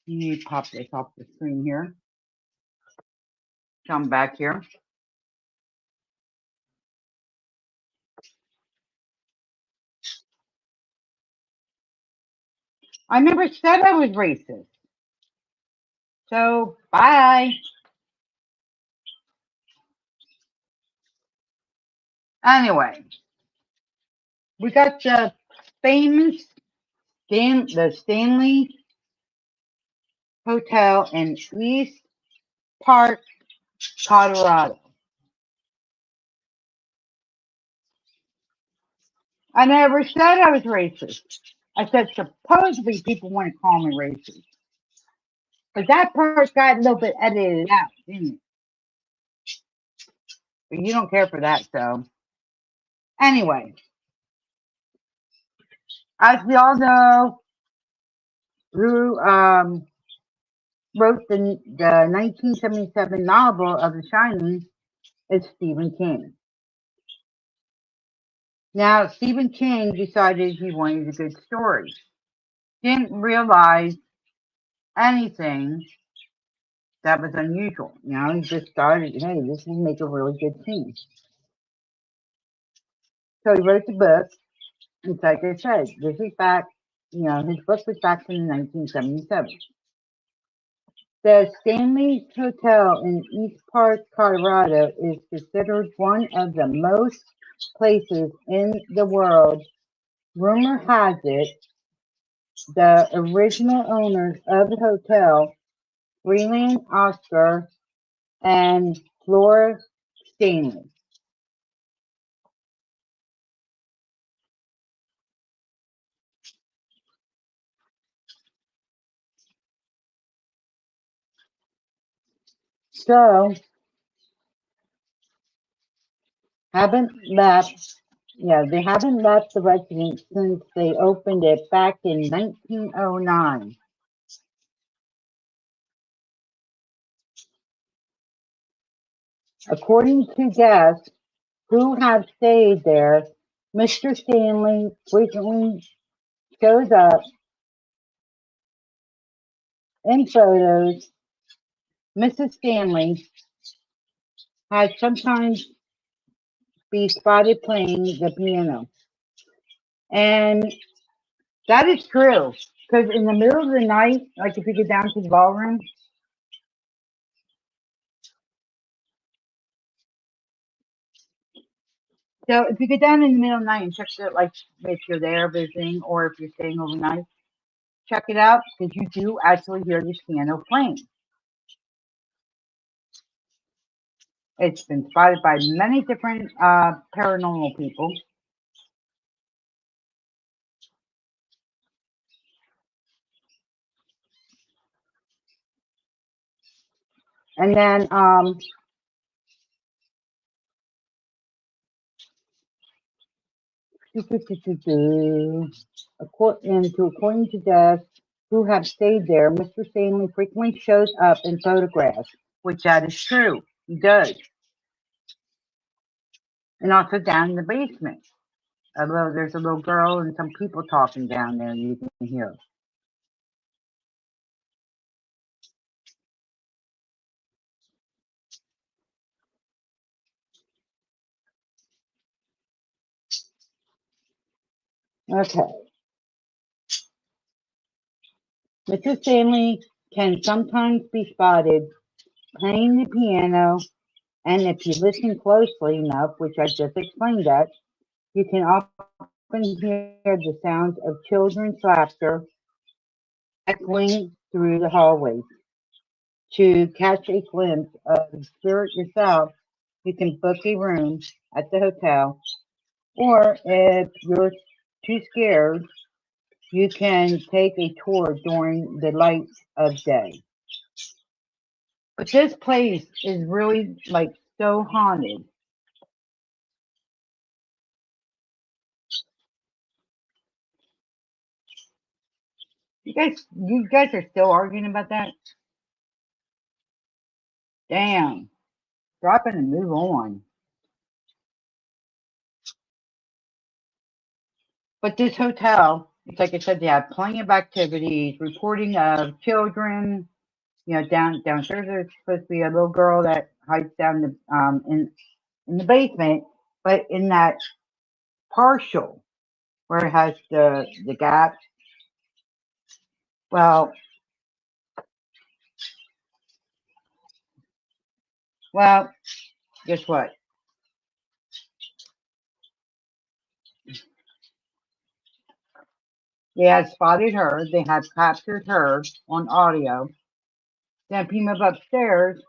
Let me pop this off the screen here. Come back here. I never said I was racist. So, bye. Anyway, we got the famous the Stanley Hotel in East Park, Colorado. I never said I was racist. I said supposedly people want to call me racist. But that part got a little bit edited out, didn't it? But you don't care for that, so. Anyway, as we all know, who wrote the 1977 novel of The Shining is Stephen King. Now, Stephen King decided he wanted a good story. Didn't realize anything that was unusual. He just started, hey, this will make a really good scene. So he wrote the book. It's like I said, this is back, his book was back in 1977. The Stanley Hotel in East Park, Colorado is considered one of the most places in the world. Rumor has it the original owners of the hotel, Freeland Oscar and Flora Stanley. So, haven't left. Yeah, they haven't left the residence since they opened it back in 1909. According to guests who have stayed there, Mr. Stanley frequently shows up in photos. Mrs. Stanley has sometimes be spotted playing the piano. And that is true. Because in the middle of the night, like if you go down to the ballroom, so if you go down in the middle of the night and check it, like if you're there visiting or if you're staying overnight, check it out because you do actually hear this piano playing. It's been spotted by many different paranormal people. And then according to guests who have stayed there, Mr. Stanley frequently shows up in photographs, which that is true. He does. And also down in the basement. There's a little girl and some people talking down there you can hear. Okay. Mr. Stanley can sometimes be spotted playing the piano, and if you listen closely enough, which I just explained that, you can often hear the sounds of children's laughter echoing through the hallways. To catch a glimpse of the spirit yourself, you can book a room at the hotel, or if you're too scared, you can take a tour during the light of day. But this place is really like so haunted. You guys are still arguing about that? Damn. Drop it and move on. But this hotel, it's like I said, they have plenty of activities, reporting of children. You know, downstairs there's supposed to be a little girl that hides down in the basement, but in that partial where it has the gap. Well, well, guess what? They have spotted her. They have captured her on audio. Then he moved upstairs.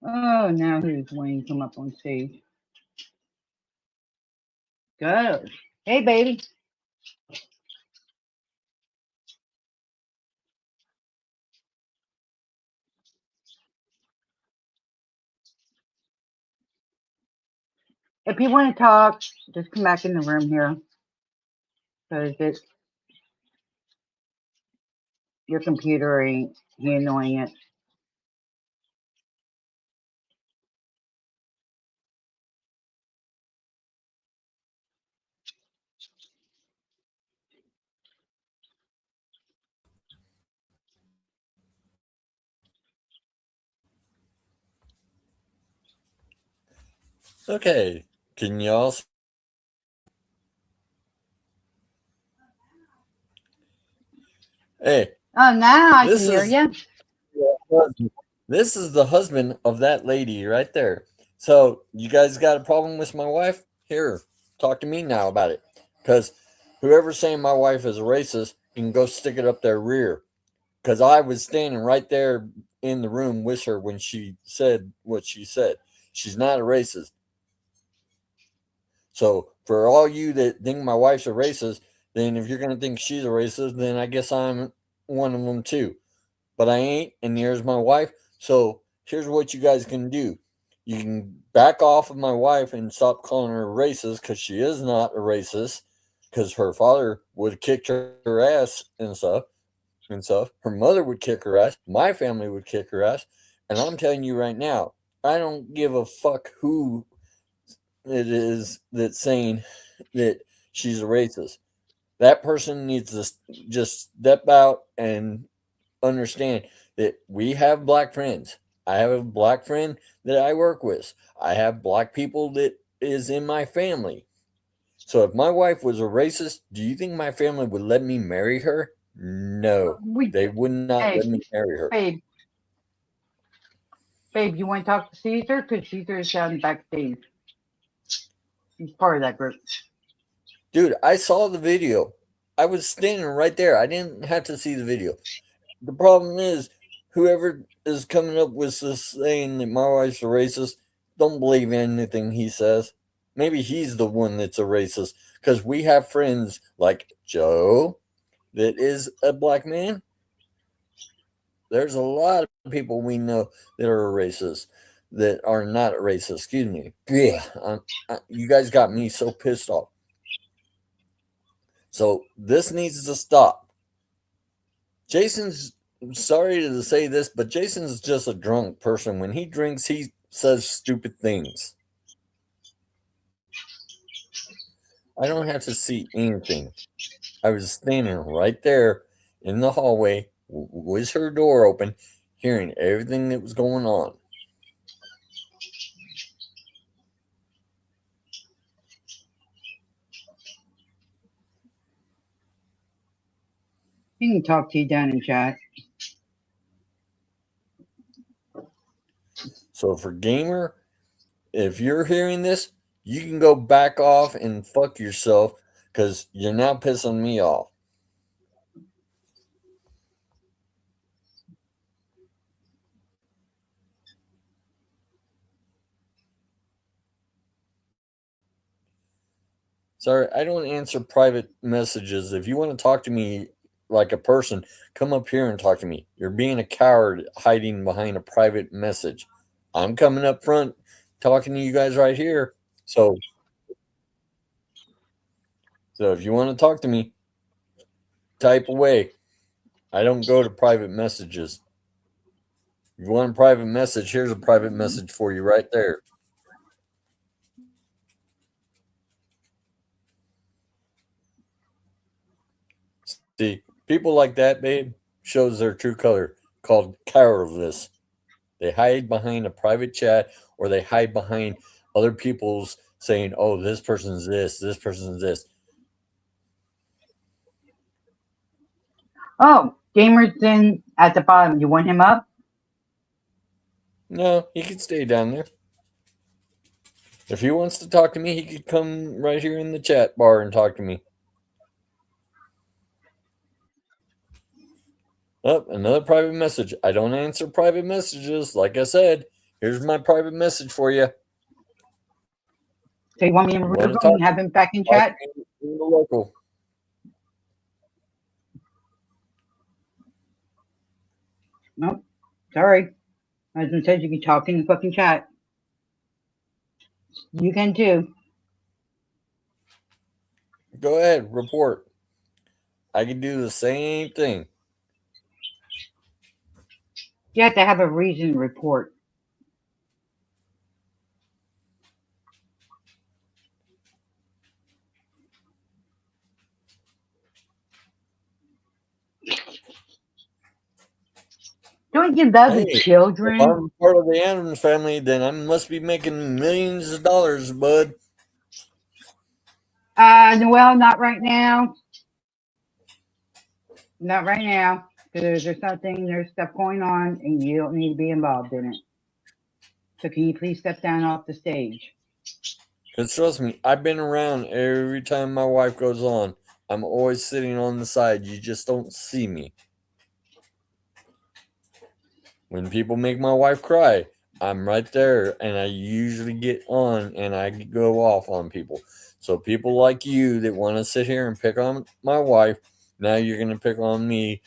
Oh, now here's Wayne come up on stage. Go. Hey, baby. If you want to talk, just come back in the room here. Because your computer ain't handling it. Okay, can y'all? Hey, Oh, now I can this hear is you. this is the husband of that lady right there. So you guys got a problem with my wife? Here, talk to me now about it. Because whoever's saying my wife is a racist can go stick it up their rear. Because I was standing right there in the room with her when she said what she said. She's not a racist. So for all you that think my wife's a racist, then if you're gonna think she's a racist, then I guess I'm one of them too. But I ain't, and here's my wife. So here's what you guys can do. You can back off of my wife and stop calling her a racist because she is not a racist. Because her father would have kicked her ass and stuff and stuff. Her mother would kick her ass. My family would kick her ass. And I'm telling you right now, I don't give a fuck who it is that's saying that she's a racist. That person needs to just step out and understand that we have black friends. I have a black friend that I work with. I have black people that is in my family. So if my wife was a racist, do you think my family would let me marry her? No, they would not let me marry her. Babe, babe, you want to talk to Caesar? Because Caesar is down backstage. He's part of that group. Dude, I saw the video. I was standing right there. I didn't have to see the video. The problem is, whoever is coming up with this saying that my wife's a racist, don't believe anything he says. Maybe he's the one that's a racist. Because we have friends like Joe that is a black man. There's a lot of people we know that are racist that are not racist. Excuse me. Yeah, you guys got me so pissed off. So this needs to stop. Jason's sorry to say this, but Jason's just a drunk person. When he drinks, he says stupid things. I don't have to see anything. I was standing right there in the hallway with her door open, hearing everything that was going on. He can talk to you down in chat. So for Gamer, if you're hearing this, you can go back off and fuck yourself because you're now pissing me off. Sorry, I don't answer private messages. If you want to talk to me like a person, come up here and talk to me. You're being a coward hiding behind a private message. I'm coming up front talking to you guys right here. So if you want to talk to me, type away. I don't go to private messages. If you want a private message, here's a private message for you right there. See, people like that, babe, shows their true color, called cowardice. They hide behind a private chat or they hide behind other people's saying, oh, this person's this person's this. Oh, Gamer's in at the bottom. You want him up? No, he could stay down there. If he wants to talk to me, he could come right here in the chat bar and talk to me. Oh, another private message. I don't answer private messages. Like I said, here's my private message for you. So you want me to remove him and have him back in chat? In the local. Nope. Sorry. As I said, you can talk in the fucking chat. You can too. Go ahead, report. I can do the same thing. You have to have a reason to report. Don't you love the children? If I'm part of the Adams family, then I must be making millions of dollars, bud. Well, not right now. Not right now. Because there's stuff going on, and you don't need to be involved in it. So can you please step down off the stage? Because trust me, I've been around every time my wife goes on. I'm always sitting on the side. You just don't see me. When people make my wife cry, I'm right there, and I usually get on and I go off on people. So people like you that want to sit here and pick on my wife, now you're going to pick on me.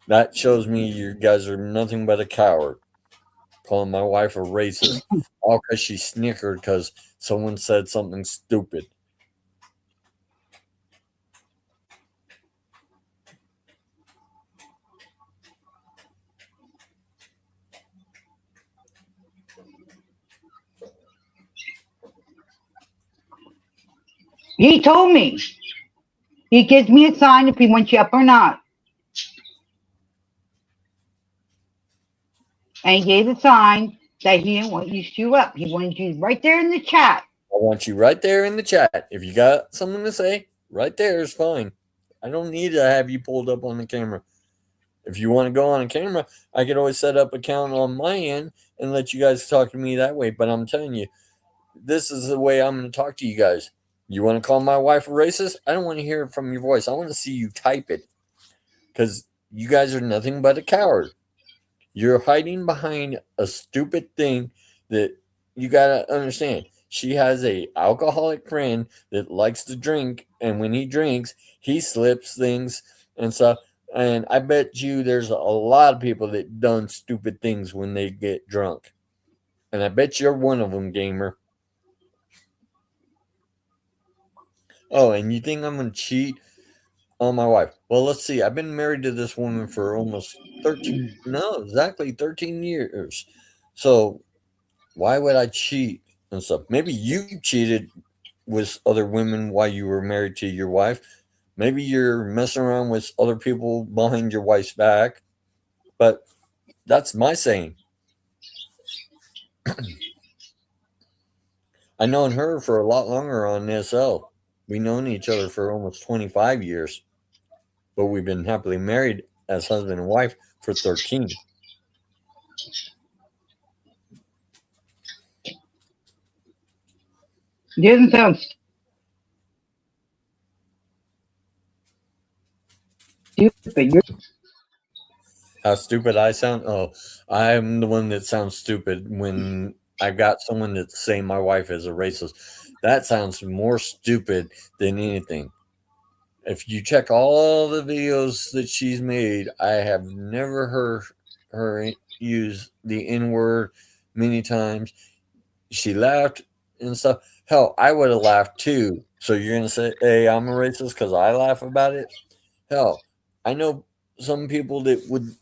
That shows me you guys are nothing but a coward. Calling my wife a racist. All because she snickered because someone said something stupid. He told me. He gives me a sign if he wants you up or not. And he gave a sign that he didn't want you up. He wanted you right there in the chat. I want you right there in the chat. If you got something to say, right there is fine. I don't need to have you pulled up on the camera. If you want to go on a camera, I could always set up an account on my end and let you guys talk to me that way. But I'm telling you, this is the way I'm going to talk to you guys. You want to call my wife a racist? I don't want to hear it from your voice. I want to see you type it. Because you guys are nothing but a coward. You're hiding behind a stupid thing that you got to understand. She has a alcoholic friend that likes to drink. And when he drinks, he slips things and stuff. And I bet you there's a lot of people that done stupid things when they get drunk. And I bet you're one of them, Gamer. Oh, and you think I'm going to cheat on my wife? Well, let's see. I've been married to this woman for almost 13 years. So why would I cheat and stuff? Maybe you cheated with other women while you were married to your wife. Maybe you're messing around with other people behind your wife's back. But that's my saying. I've known her for a lot longer on SL. We've known each other for almost 25 years. but we've been happily married as husband and wife for 13. Doesn't sound stupid. How stupid I sound? Oh, I'm the one that sounds stupid when I've got someone that's saying my wife is a racist. That sounds more stupid than anything. If you check all the videos that she's made, I have never heard her use the N word many times. She laughed and stuff. Hell, I would have laughed too. So you're gonna say, "Hey, I'm a racist because I laugh about it"? Hell, I know some people that would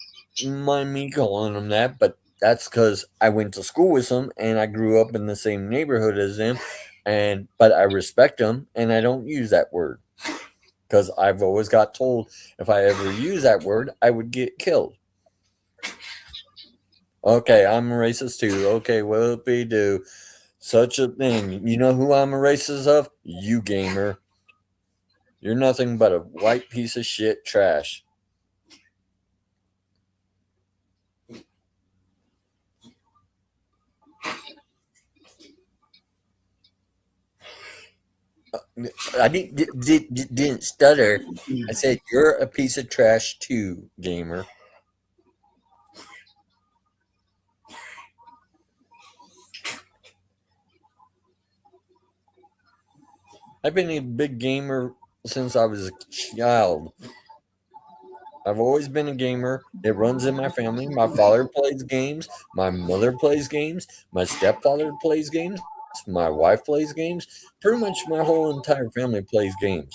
mind me calling them that, but that's because I went to school with them and I grew up in the same neighborhood as them. And but I respect them and I don't use that word because I've always got told if I ever use that word, I would get killed. Okay, I'm a racist too. Okay, whoopie do. Such a thing. You know who I'm a racist of? You, gamer. You're nothing but a white piece of shit trash. I didn't stutter. I said you're a piece of trash too, gamer. I've been a big gamer since I was a child. I've always been a gamer. It runs in my family. My father plays games. My mother plays games. My stepfather plays games. My wife plays games. Pretty much my whole entire family plays games.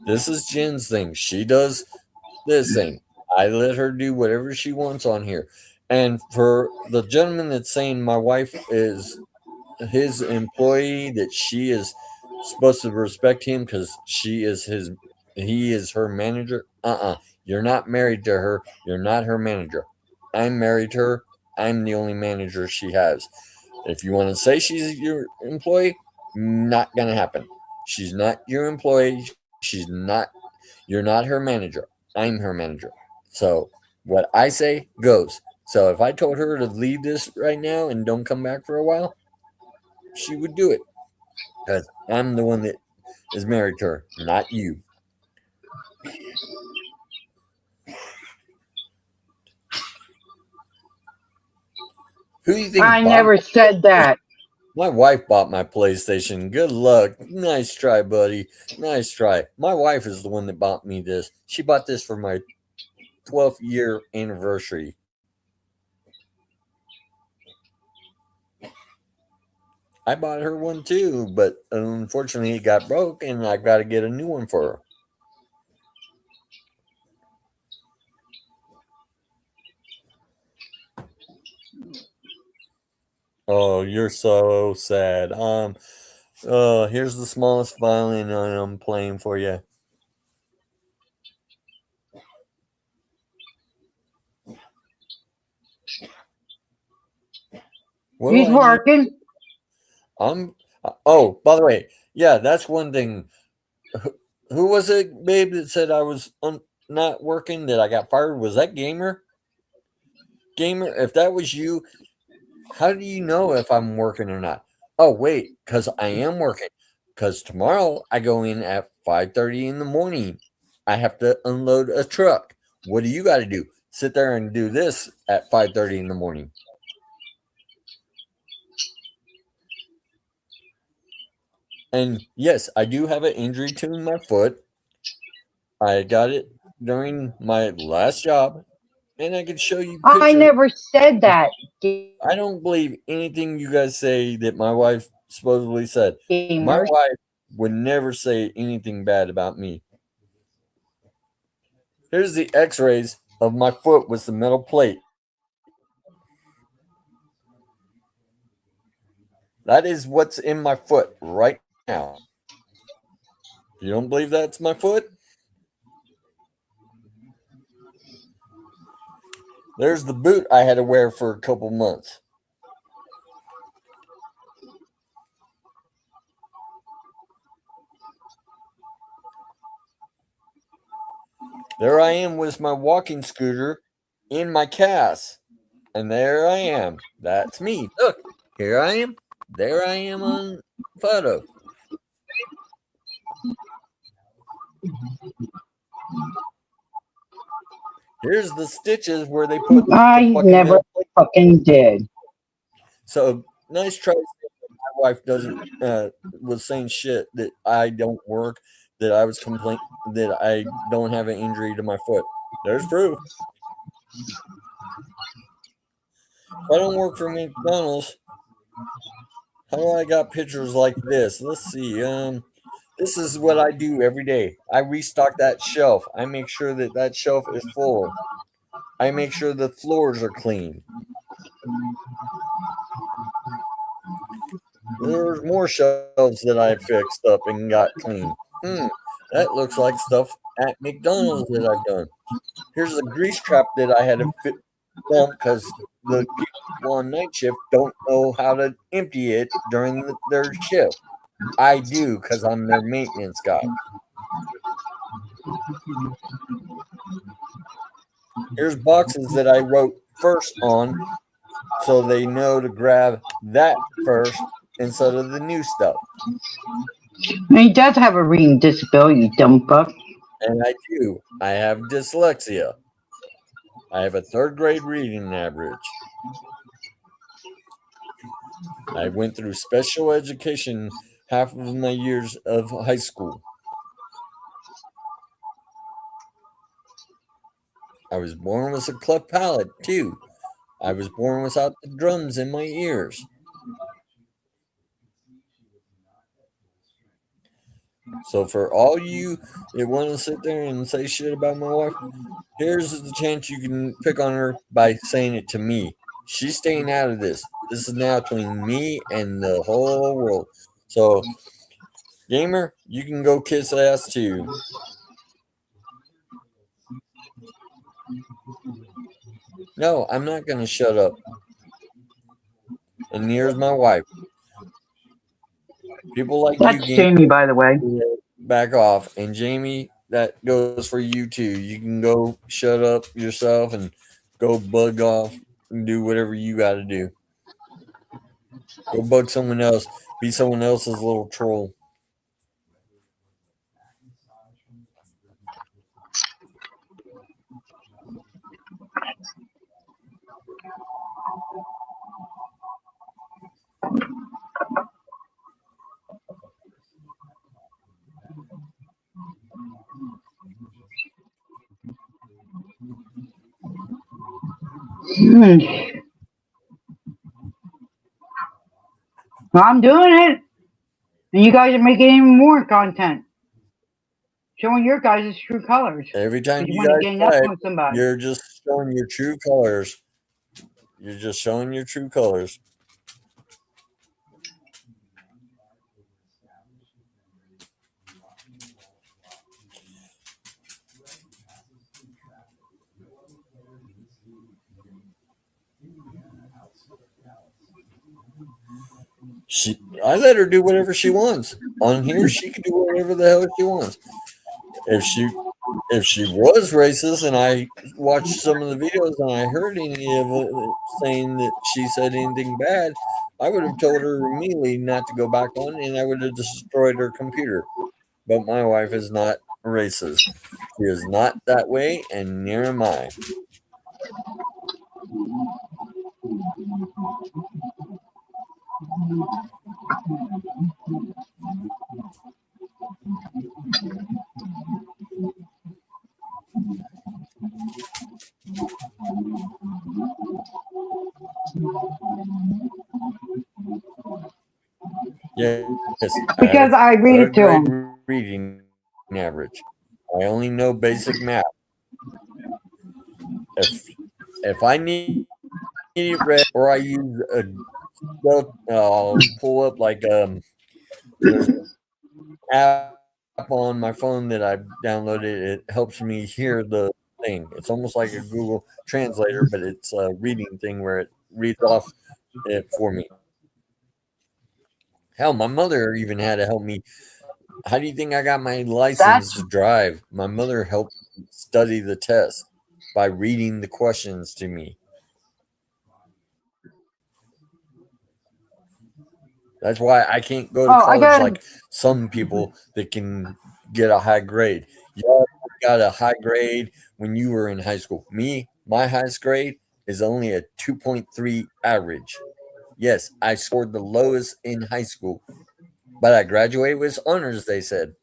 This is Jen's thing. She does this thing. I let her do whatever she wants on here. And for the gentleman that's saying my wife is his employee, that she is supposed to respect him because he is her manager. You're not married to her. You're not her manager. I'm married to her. I'm the only manager she has. If you want to say she's your employee, not gonna happen. She's not your employee. She's not. You're not her manager. I'm her manager. So what I say goes. So if I told her to leave this right now and don't come back for a while, she would do it because I'm the one that is married to her, not you. Who do you think? I never said that. My wife bought my PlayStation. Good luck. Nice try, buddy. Nice try. My wife is the one that bought me this. She bought this for my 12th year anniversary. I bought her one too, but unfortunately it got broke and I got to get a new one for her. Oh, you're so sad. Here's the smallest violin I'm playing for you. What He's do I need? working. Oh, by the way, yeah, that's one thing. Who was it, babe, that said I was not working, that I got fired? Was that Gamer? Gamer, if that was you, how do you know if I'm working or not? Oh, wait, because I am working. Because tomorrow I go in at 5:30 in the morning. I have to unload a truck. What do you got to do? Sit there and do this at 5:30 in the morning. And yes, I do have an injury to my foot. I got it during my last job, and I can show you I pictures. never said that. I don't believe anything you guys say that my wife supposedly said. My Gamers. wife would never say anything bad about me. Here's the x-rays of my foot with the metal plate. That is what's in my foot right now. If you don't believe that's my foot, there's the boot I had to wear for a couple months. There I am with my walking scooter in my cast. And there I am. That's me. Look, here I am. There I am on photo. Here's the stitches where they put I the fucking never metal plate. fucking did. So nice try. My wife doesn't was saying shit that I don't work, that I was complaining that I don't have an injury to my foot. There's proof. If I don't work for McDonald's, how do I got pictures like this? Let's see. This is what I do every day. I restock that shelf. I make sure that that shelf is full. I make sure the floors are clean. There's more shelves that I fixed up and got clean. That looks like stuff at McDonald's that I've done. Here's a grease trap that I had to dump because the people on night shift don't know how to empty it during their shift. I do because I'm their maintenance guy. Here's boxes that I wrote first on so they know to grab that first instead of the new stuff. He does have a reading disability, you dumb fuck. And I do. I have dyslexia. I have a 3rd grade reading average. I went through special education half of my years of high school. I was born with a cleft palate, too. I was born without the drums in my ears. So for all you that want to sit there and say shit about my wife, here's the chance you can pick on her by saying it to me. She's staying out of this. This is now between me and the whole world. So, gamer, you can go kiss ass too. No, I'm not going to shut up. And here's my wife. People like That's you, Jamie, by the way. back off. And Jamie, that goes for you too. You can go shut up yourself and go bug off and do whatever you got to do. Go bug someone else. Be someone else's little troll. Well, I'm doing it. And you guys are making even more content. Showing your guys' true colors. Every time You you want to guys gang up fight, on somebody. you're just showing your true colors. You're just showing your true colors. I let her do whatever she wants. On here, she can do whatever the hell she wants. If she was racist and I watched some of the videos and I heard any of it saying that she said anything bad, I would have told her immediately not to go back on and I would have destroyed her computer. But my wife is not racist. She is not that way, and neither am I. Yes, Because I read it to grade them. reading average. I only know basic math. If I need it read or I use I'll pull up like there's an app on my phone that I've downloaded. It helps me hear the thing. It's almost like a Google Translator, but it's a reading thing where it reads off it for me. Hell, my mother even had to help me. How do you think I got my license to drive? My mother helped study the test by reading the questions to me. That's why I can't go to college like some people that can get a high grade. Y'all got a high grade when you were in high school. Me, my highest grade is only a 2.3 average. Yes, I scored the lowest in high school, but I graduated with honors, they said.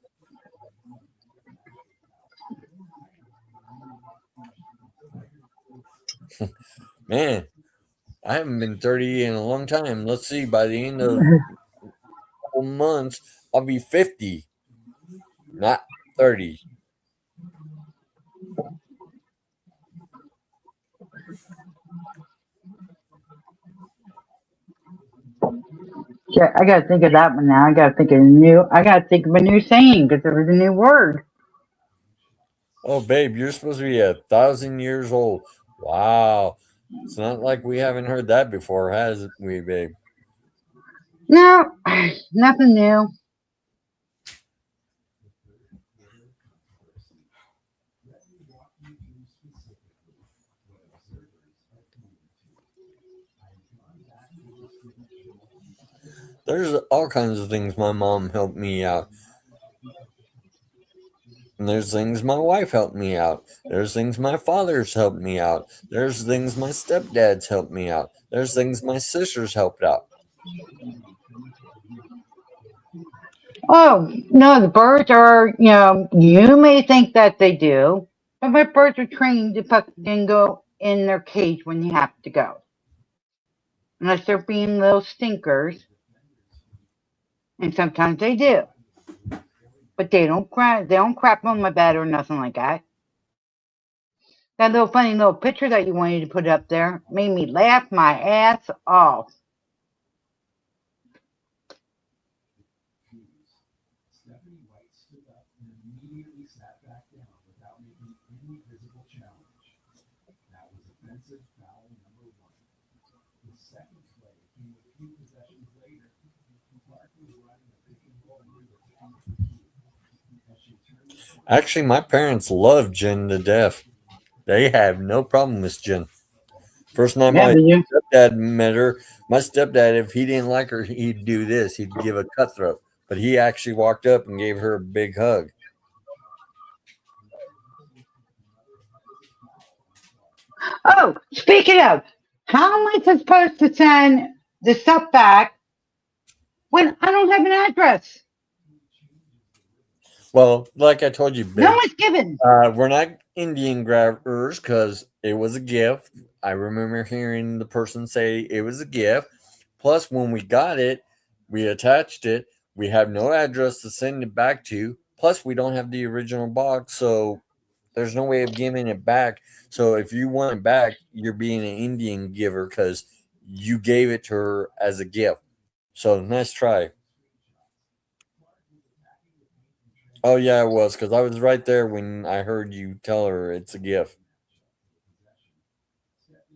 Man, I haven't been 30 in a long time. Let's see, by the end of a couple months, I'll be 50, not 30. Yeah, I gotta think of that one now. I gotta think of a new saying because there was a new word. Oh, babe, you're supposed to be 1,000 years old. Wow. It's not like we haven't heard that before, has we, babe? No, nothing new. There's all kinds of things my mom helped me out. And there's things my wife helped me out. There's things my father's helped me out. There's things my stepdad's helped me out. There's things my sisters helped out. Oh, no, the birds are, you may think that they do, but my birds are trained to fucking go in their cage when you have to go. Unless they're being little stinkers. And sometimes they do. But they don't crap on my bed or nothing like that. That little funny little picture that you wanted to put up there made me laugh my ass off. Actually, my parents love Jen to death. They have no problem with Jen. First time my stepdad met her, my stepdad, if he didn't like her, he'd do this. He'd give a cutthroat. But he actually walked up and gave her a big hug. Oh, speaking of, how am I supposed to send the stuff back when I don't have an address? Well, like I told you, babe, no one's given. We're not Indian grabbers because it was a gift. I remember hearing the person say it was a gift. Plus, when we got it, we attached it. We have no address to send it back to. Plus, we don't have the original box, so there's no way of giving it back. So if you want it back, you're being an Indian giver because you gave it to her as a gift. So nice try. Oh yeah, it was because I was right there when I heard you tell her it's a gift.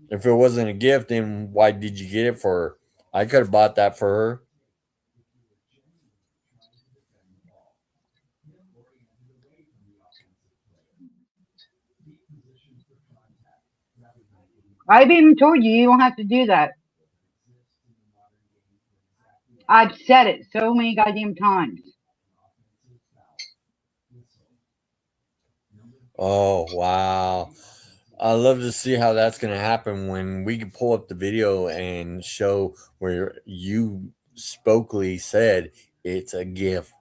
If it wasn't a gift, then why did you get it for her? I could have bought that for her. I've even told you you don't have to do that. I've said it so many goddamn times. Oh wow. I love to see how that's going to happen when we can pull up the video and show where you spokely said it's a gift.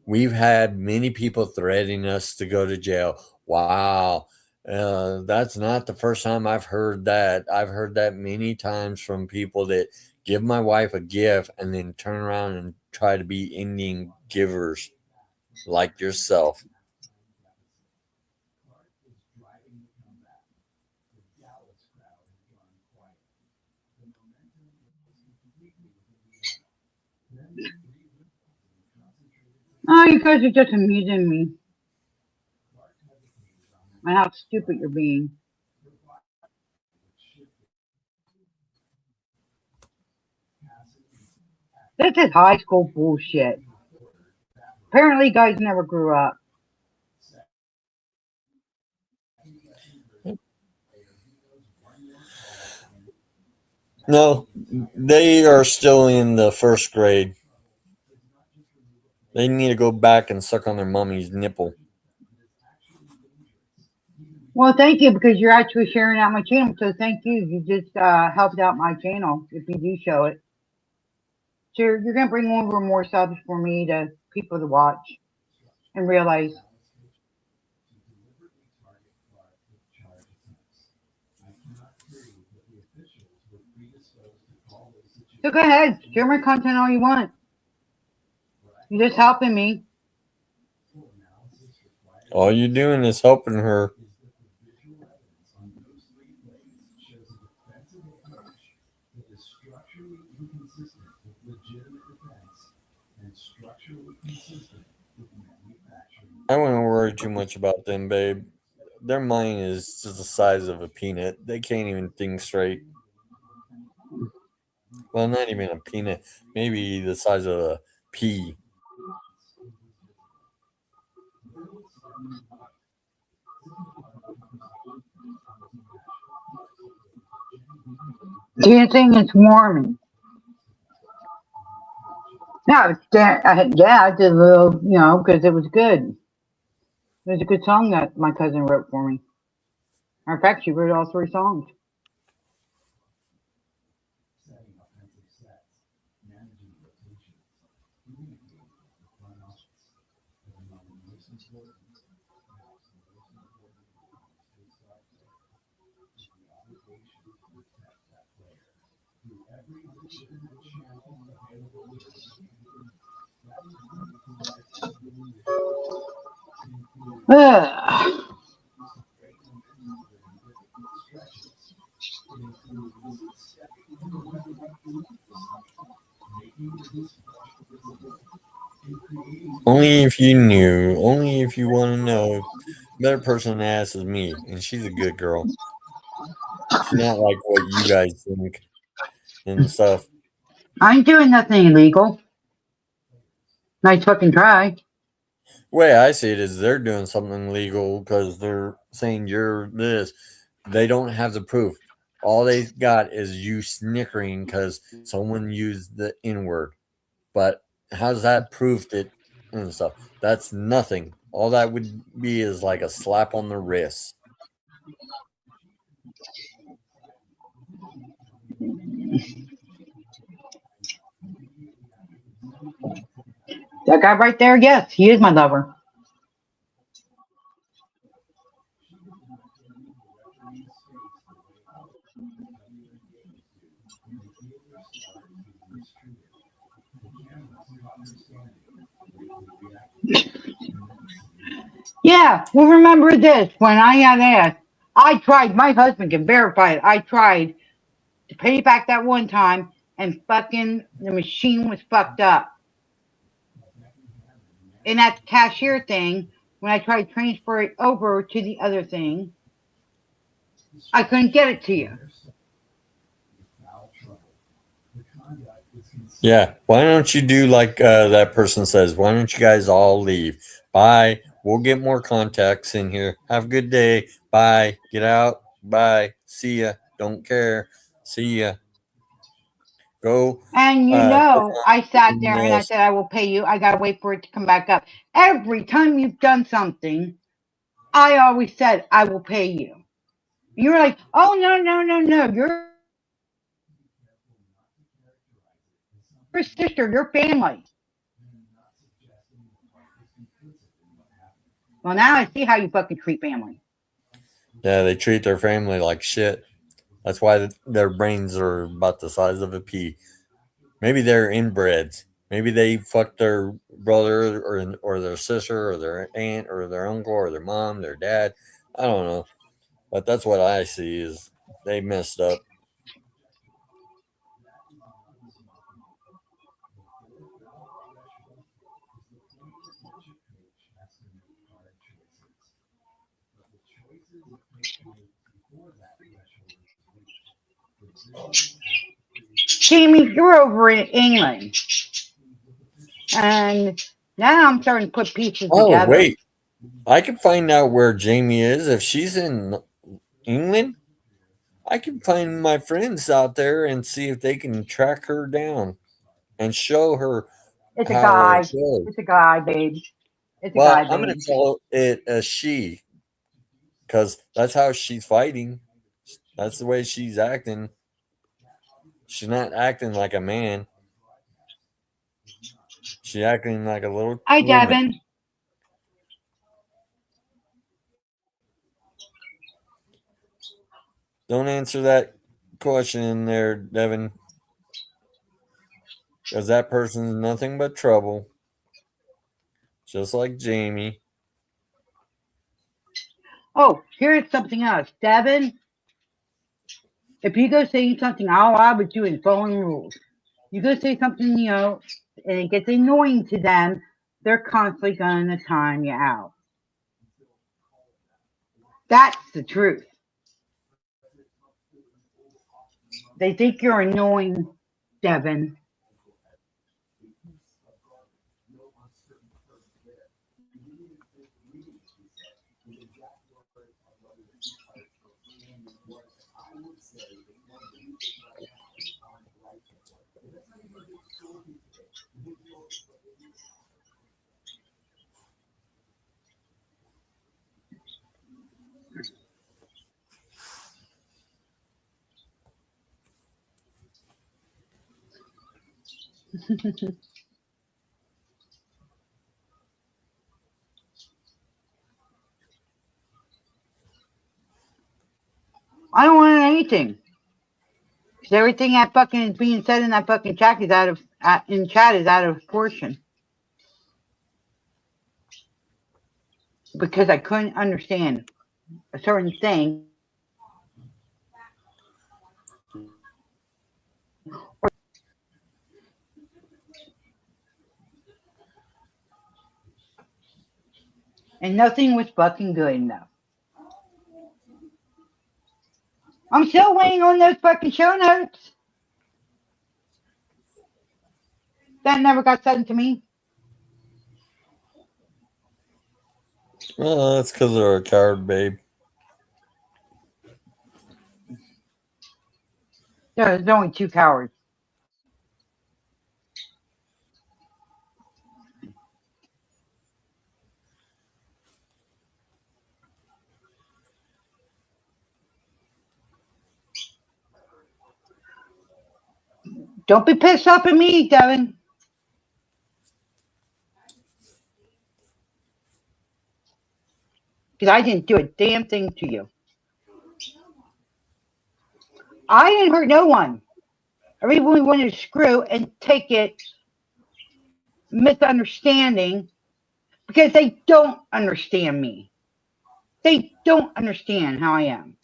We've had many people threatening us to go to jail. Wow. That's not the first time I've heard that. I've heard that many times from people that give my wife a gift and then turn around and try to be Indian givers like yourself. Oh, you guys are just amusing me. And how stupid you're being. This is high school bullshit. Apparently, guys never grew up. No, they are still in the first grade. They need to go back and suck on their mommy's nipple. Well, thank you because you're actually sharing out my channel. So thank you. You just helped out my channel if you do show it. So you're going to bring over more subs for me to people to watch and realize. So go ahead, share my content all you want. You're just helping me. All you're doing is helping her. I wouldn't worry too much about them, babe. Their mind is just the size of a peanut. They can't even think straight. Well, not even a peanut. Maybe the size of a pea. Dancing is warming. No, yeah, I did a little, because it was good. It was a good song that my cousin wrote for me. In fact, she wrote all 3 songs. Ugh. Only if you knew. Only if you want to know. Better person to ask is me, and she's a good girl. She's not like what you guys think and stuff. I ain't doing nothing illegal. Nice fucking try. The way I see it is they're doing something legal because they're saying you're this. They don't have the proof. All they got is you snickering because someone used the N word. But how's that proof it and stuff? That's nothing. All that would be is like a slap on the wrist. That guy right there, yes, he is my lover. Yeah, well, remember this. When I got asked, I tried, my husband can verify it. I tried to pay back that one time, and fucking the machine was fucked up. And that cashier thing, when I tried to transfer it over to the other thing, I couldn't get it to you. Yeah. Why don't you do like that person says? Why don't you guys all leave? Bye. We'll get more contacts in here. Have a good day. Bye. Get out. Bye. See ya. Don't care. See ya. Go. And I sat there and I Yes. said, I will pay you. I got to wait for it to come back up. Every time you've done something, I always said, I will pay you. You're like, oh, no. You're a sister. You're family. Well, now I see how you fucking treat family. Yeah, they treat their family like shit. That's why their brains are about the size of a pea. Maybe they're inbreds. Maybe they fucked their brother or their sister or their aunt or their uncle or their mom, their dad. I don't know. But that's what I see is they messed up. Jamie, you're over in England. And now I'm starting to put pieces Oh, together. wait. I can find out where Jamie is if she's in England. I can find my friends out there and see if they can track her down and show her It's a how guy. it goes. It's a guy, babe. It's a Well, guy, I'm going babe. to call it a she because that's how she's fighting. That's the way she's acting. She's not acting like a man. She's acting like a little Hi, woman. Devin. Don't answer that question in there, Devin, because that person's nothing but trouble, just like Jamie. Oh, here's something else. Devin, if you go say something, all I would do is following rules. You go say something, and it gets annoying to them, they're constantly going to time you out. That's the truth. They think you're annoying, Devin. I don't want anything. Because everything that fucking is being said in that fucking chat is out of proportion. Because I couldn't understand a certain thing. And nothing was fucking good enough. I'm still waiting on those fucking show notes. That never got sent to me. Well, that's because they're a coward, babe. There's only two cowards. Don't be pissed off at me, Devin. Because I didn't do a damn thing to you. I didn't hurt no one. Everyone wanted to screw and take it misunderstanding because they don't understand me. They don't understand how I am.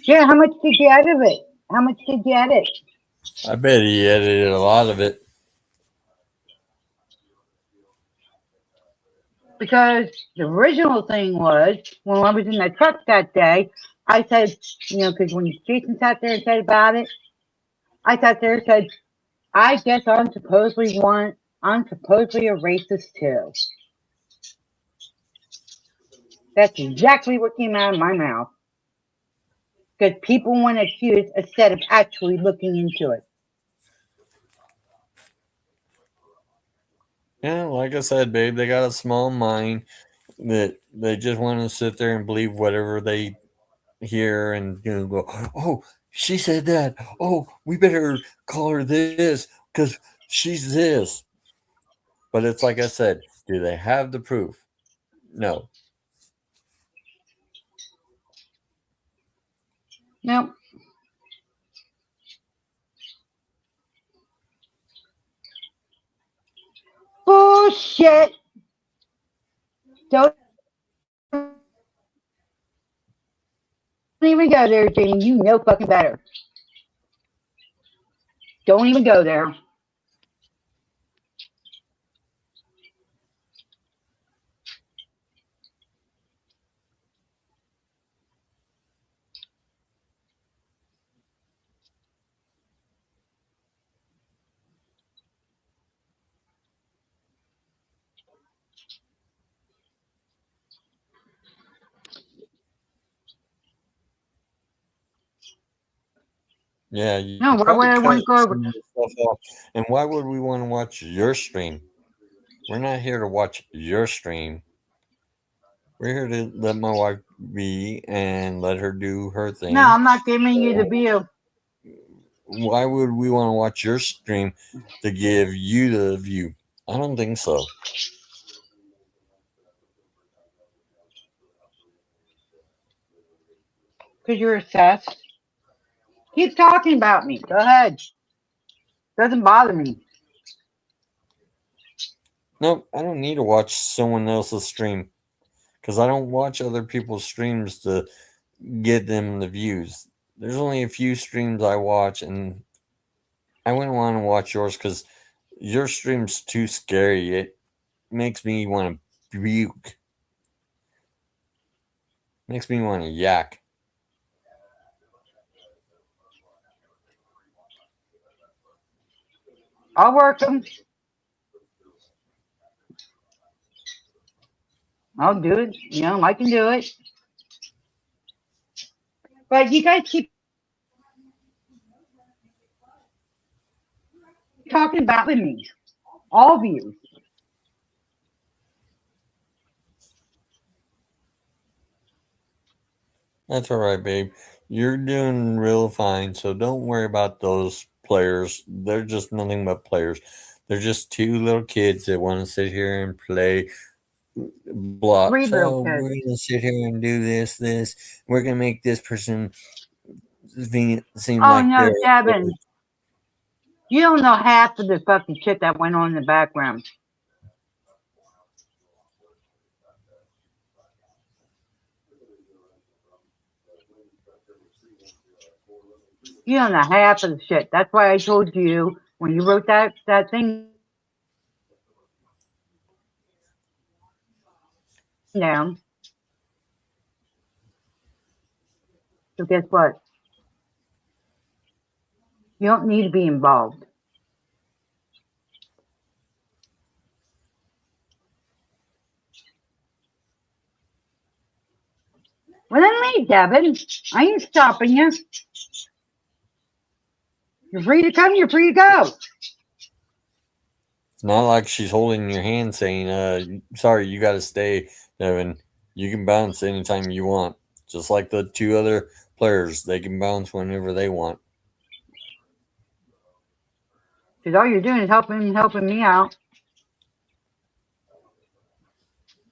Yeah, how much did you edit of it? How much did you edit? I bet he edited a lot of it. Because the original thing was, when I was in the truck that day, I said, because when Jason sat there and said about it, I sat there and said, I guess I'm supposedly a racist too. That's exactly what came out of my mouth. Because people want to accuse instead of actually looking into it. Yeah, like I said, babe, they got a small mind that they just want to sit there and believe whatever they hear and go, oh, she said that. Oh, we better call her this because she's this. But it's like I said, do they have the proof? No. No. Bullshit. Don't even go there, Jane. You know fucking better. Don't even go there. Yeah, you No, why would probably I want cut to go over? some of the stuff off. And why would we want to watch your stream? We're not here to watch your stream. We're here to let my wife be and let her do her No, thing. I'm not giving you the view. Why would we want to watch your stream to give you the view? I don't think so. Because you're obsessed. Keep talking about me. Go ahead. Doesn't bother me. Nope, I don't need to watch someone else's stream because I don't watch other people's streams to get them the views. There's only a few streams I watch, and I wouldn't want to watch yours because your stream's too scary. It makes me want to puke. Makes me want to yak. I'll work them. I'll do it. You know, I can do it. But you guys keep talking about me. All of you. That's all right, babe. You're doing real fine, so don't worry about those players. They're just nothing but players. They're just two little kids that want to sit here and play 3 blocks. real Oh, we're kids. gonna sit here and do this. We're gonna make this person seem Oh like they're no, Devin. You don't know half of the fucking shit that went on in the background. You don't know half of the shit. That's why I told you when you wrote that thing down. So guess what? You don't need to be involved. Well, then leave, Devin. I ain't stopping you. You're free to come, you're free to go. It's not like she's holding your hand saying, sorry, you gotta stay, Devin. You can bounce anytime you want. Just like the two other players, they can bounce whenever they want. Because all you're doing is helping me out.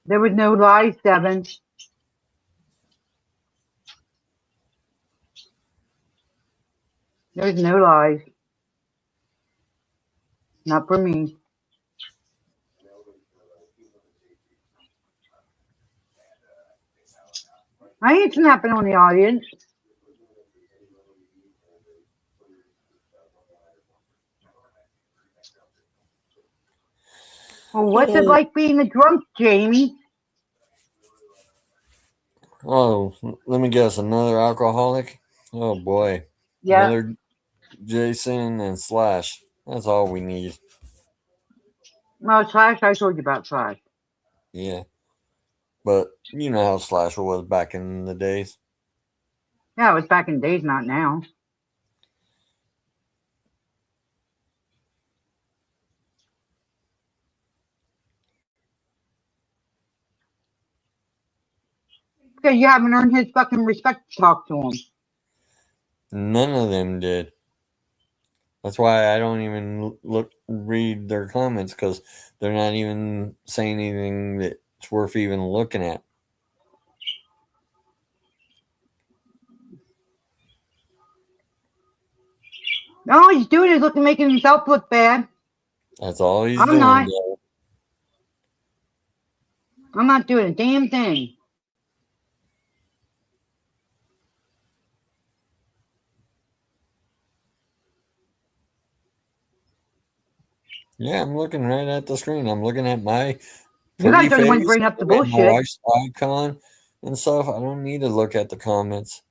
There was no lies, Devin. There's no lies. Not for me. I ain't snapping on the audience. Well, what's it like being a drunk, Jamie? Oh, let me guess, another alcoholic? Oh boy. Yeah. Another Jason and Slash. That's all we need. Well, Slash, I told you about Slash. Yeah. But you know how Slash was back in the days. Yeah, it was back in the days, not now. Because you haven't earned his fucking respect to talk to him. None of them did. That's why I don't even read their comments because they're not even saying anything that's worth even looking at. All he's doing is making himself look bad. That's all he's I'm doing. not. Though. I'm not doing a damn thing. Yeah, I'm looking right at the screen. I'm looking at my You pretty guys don't want to face. bring up the I'm looking at my bullshit. wife's icon and stuff. I don't need to look at the comments.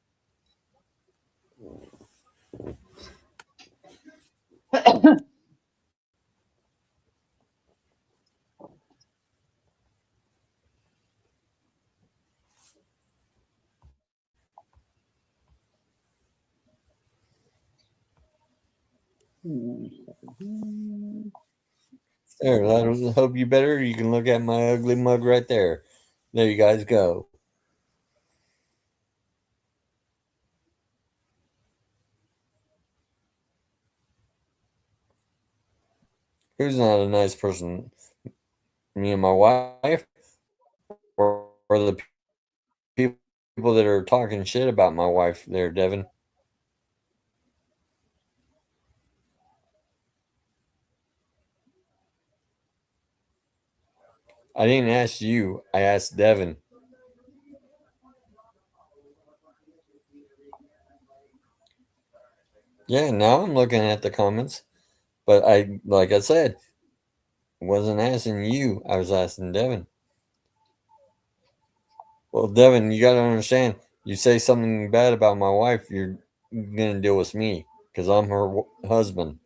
There, that'll help you better. You can look at my ugly mug right there. There you guys go. Who's not a nice person? Me and my wife, or the people that are talking shit about my wife there, Devin? I didn't ask you. I asked Devin. Yeah, now I'm looking at the comments, but like I said, wasn't asking you. I was asking Devin. Well, Devin, you got to understand. You say something bad about my wife, you're gonna deal with me because I'm her husband.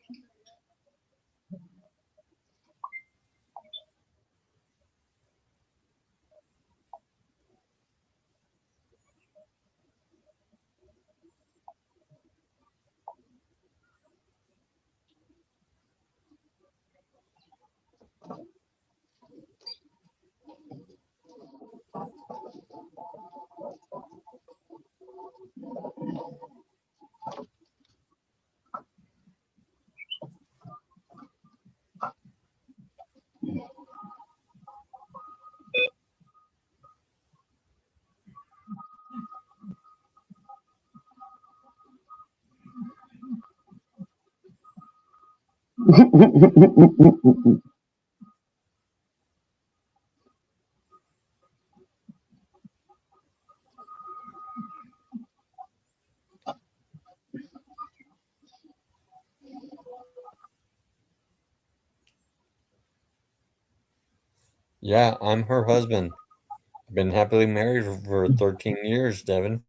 Yeah, I'm her husband. I've been happily married for 13 years, Devin.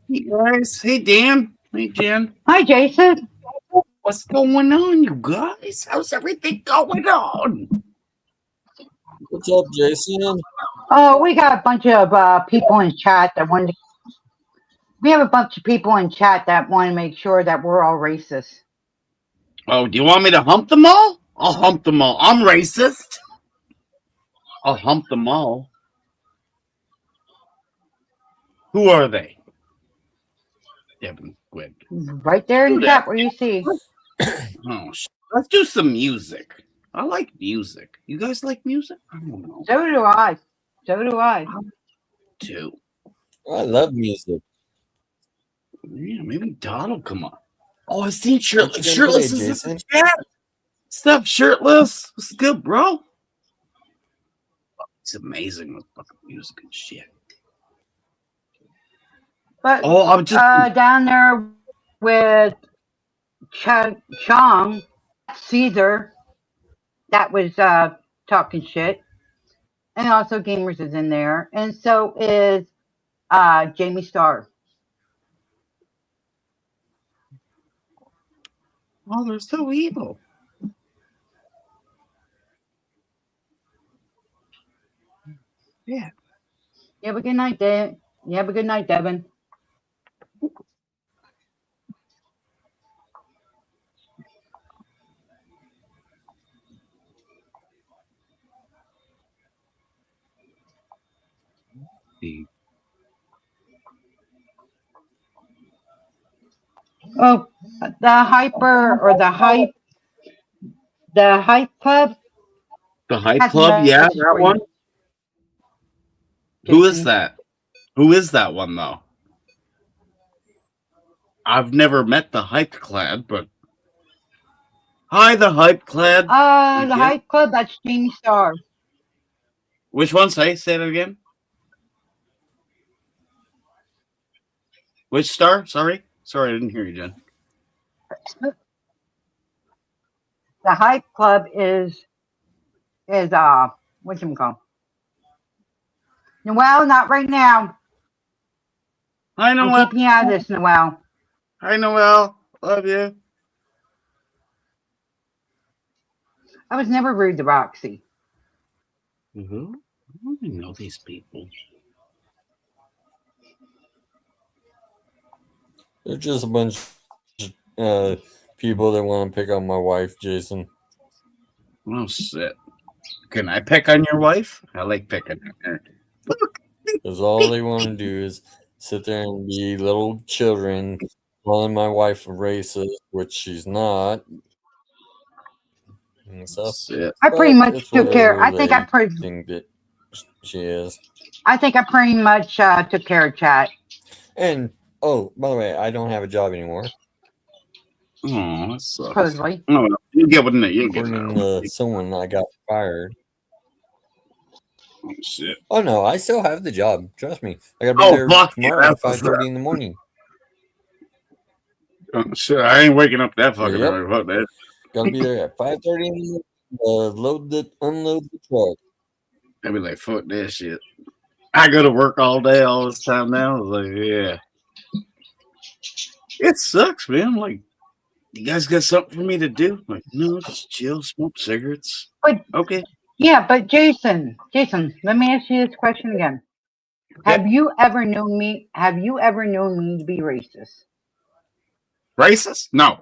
Hey guys, hey Dan, hey Jen. Hi, Jason. What's going on, you guys? How's everything going on? What's up, Jason? Oh, we got a bunch of people in chat that wanted. We have a bunch of people in chat that want to make sure that we're all racist. Oh, do you want me to hump them all? I'll hump them all. I'm racist. I'll hump them all. Who are they? Devin, Gwyn. Right there in Do the that. chat where you see. Oh, let's do some music. I like music. You guys like music? I don't know. So do I. So do I. Too. I love music. Yeah, maybe Todd will come on. Oh, I seen What you gonna Shirtless play, is in Jason? the chat. Stop, Shirtless. What's good, bro? It's amazing with fucking music and shit. But Oh, I'm just down there with Chong, Caesar, that was talking shit. And also Gamers is in there. And so is Jamie Starr. oh, they're so evil. Yeah. You have a good night, Dave. You have a good night, Devin. Oh, the hyper or the hype club. The Hype Has a Club, yeah, message that for one. you, Who is Jason. that? Who is that one though? I've never met the Hype Clad, but hi, the Hype Clad. The hype club. That's Jamie Starr. Which one? Say it again. Which star? Sorry, I didn't hear you, Jen. The Hype Club is what's him called? Noel, not right now. Hi, I'm Noel. keeping you out of this, Noel. Hi, Noel. Love you. I was never rude to Roxy. Who? I don't even know these people. They're just a bunch of people that want to pick on my wife, Jason. Oh, shit. Can I pick on your wife? I like picking on her. Look. Because all they want to do is sit there and be little children calling my wife a racist, which she's not. And stuff. Shit. I pretty But much it's took care. whatever I think I they pretty. think that she is. I think I pretty much took care of Chat. And oh, by the way, I don't have a job anymore. Oh, that sucks. Supposedly. No, you get with it. You get According it. to someone, I got fired. Oh, shit. Oh no, I still have the job. Trust me. I gotta be Oh, there fuck you, tomorrow at that's 5:30 in the morning. Oh, shit. I ain't waking up that fucking Yep. early. Fuck that. Gotta be there at 5:30 in the morning. Unload the truck. I'd be like, fuck that shit. I go to work all day, all this time now. I was like, yeah. It sucks, man. Like, you guys got something for me to do? Like, no, just chill, smoke cigarettes. But Okay. yeah, but Jason, let me ask you this question again. Have you ever known me? Have you ever known me to be racist? Racist? No.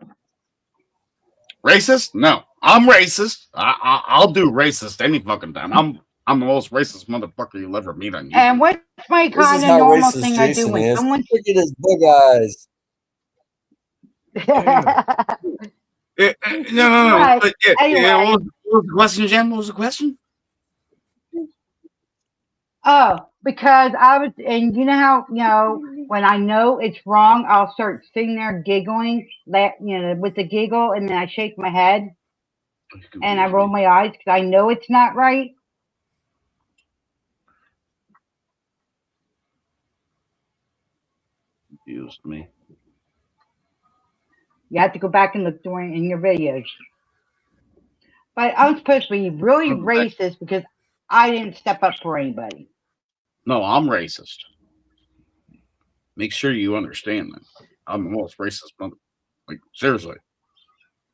Racist? No. I'm racist. I'll do racist any fucking time. I'm the most racist motherfucker you'll ever meet on YouTube. And what's my This kind is of how normal racist thing I do Jason when is. someone? Look at his big eyes. No. Right. But, Anyway. what was the question, Jen? What was the question? Oh, because I was, and you know how, when I know it's wrong, I'll start sitting there giggling, with the giggle, and then I shake my head and I roll my eyes because I know it's not right. Confused me. You have to go back and look in your videos. But I'm supposed to be really racist because I didn't step up for anybody. No, I'm racist. Make sure you understand that. I'm the most racist mother. Like, seriously.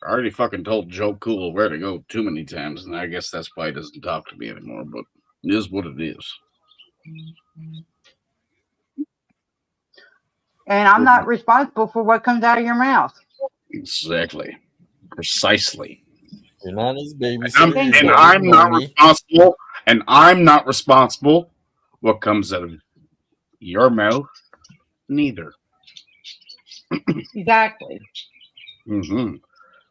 I already fucking told Joe Cool where to go too many times, and I guess that's why he doesn't talk to me anymore, but it is what it is. And I'm not responsible for what comes out of your mouth. Exactly. Precisely. You're not his baby. And I'm not responsible. And I'm not responsible what comes out of your mouth. Neither. Exactly. Mm-hmm.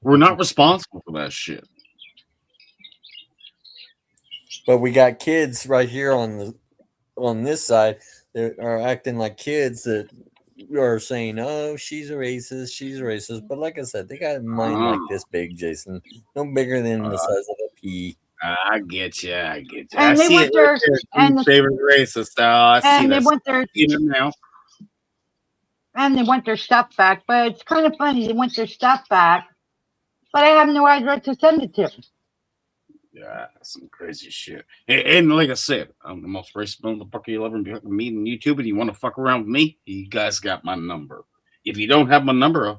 We're not responsible for that shit. But we got kids right here on this side that are acting like kids that are saying, "Oh, she's a racist." But like I said, they got a mind like this big, Jason, no bigger than the size of a pea. I get you. And I they see want it their right there. Favorite racist. I see and that. they want their now. And they want their stuff back. But it's kind of funny. They want their stuff back, but I have no address to send it to. Yeah, some crazy shit. And like I said, I'm the most racist motherfucker you'll ever meet on YouTube. And you want to fuck around with me? You guys got my number. If you don't have my number,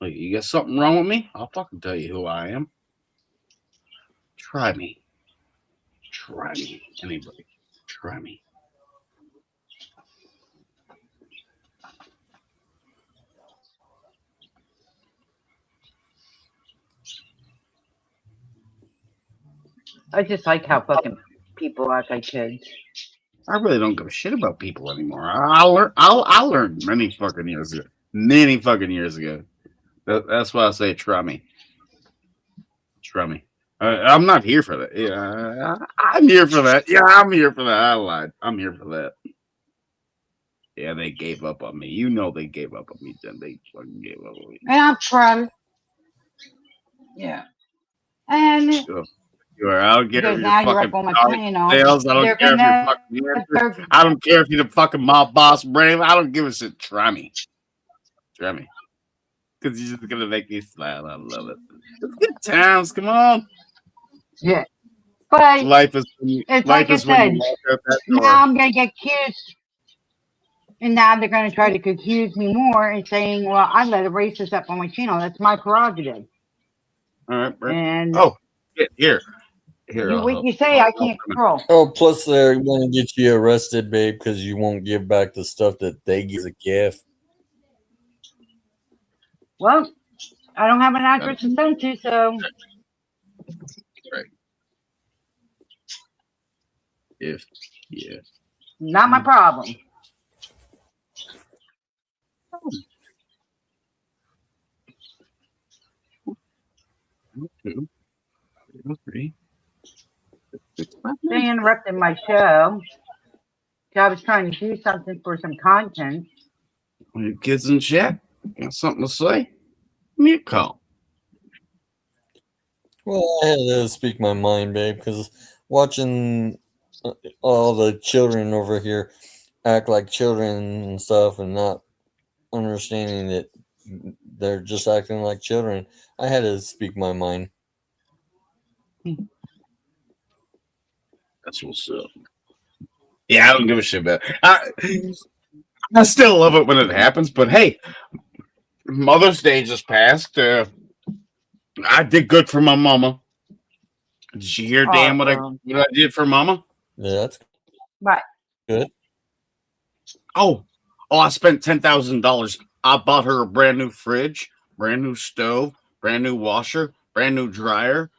like, you got something wrong with me? I'll fucking tell you who I am. Try me. Try me. Anybody. Try me. I just like how fucking people act like kids. I really don't give a shit about people anymore. I learned many fucking years ago. Many fucking years ago. That's why I say try me. Try me. I'm not here for that. Yeah, I'm here for that. Yeah, I'm here for that. I lied. I'm here for that. Yeah, they gave up on me. You know they gave up on me. Then they fucking gave up on me. And I'm proud. Yeah. And I don't care if now you're you're up fucking on my panel. sales. I don't care if you're fucking. I don't care if you're the fucking mob boss brain. I don't give a shit. Try me. Try me. Because you're just gonna make me smile. I love it. It's good times. Come on. Yeah. But Life is it's life like I is when you said, walk out that now door. I'm going to get accused. And now they're going to try to accuse me more and saying, well, I let a racist up on my channel. That's my prerogative. All right, bro. And Oh, here. you I'll what help. you say, I can't control. Oh, plus they're going to get you arrested, babe, because you won't give back the stuff that they give as a gift. Well, I don't have an address to send to, so Right. If yeah. not my problem. Two, three, six, five, They nine. interrupted my show. So I was trying to do something for some content. When your kids in chat, got something to say? Give me a call. Well, I had to speak my mind, babe, because watching all the children over here act like children and stuff and not understanding that they're just acting like children, I had to speak my mind. That's what's up. Yeah, I don't give a shit about it. I still love it when it happens, but hey, Mother's Day just passed. I did good for my mama. Did you hear, Dan, what I did for mama? Yeah, that's Right. good. Oh, I spent $10,000. I bought her a brand new fridge, brand new stove, brand new washer, brand new dryer.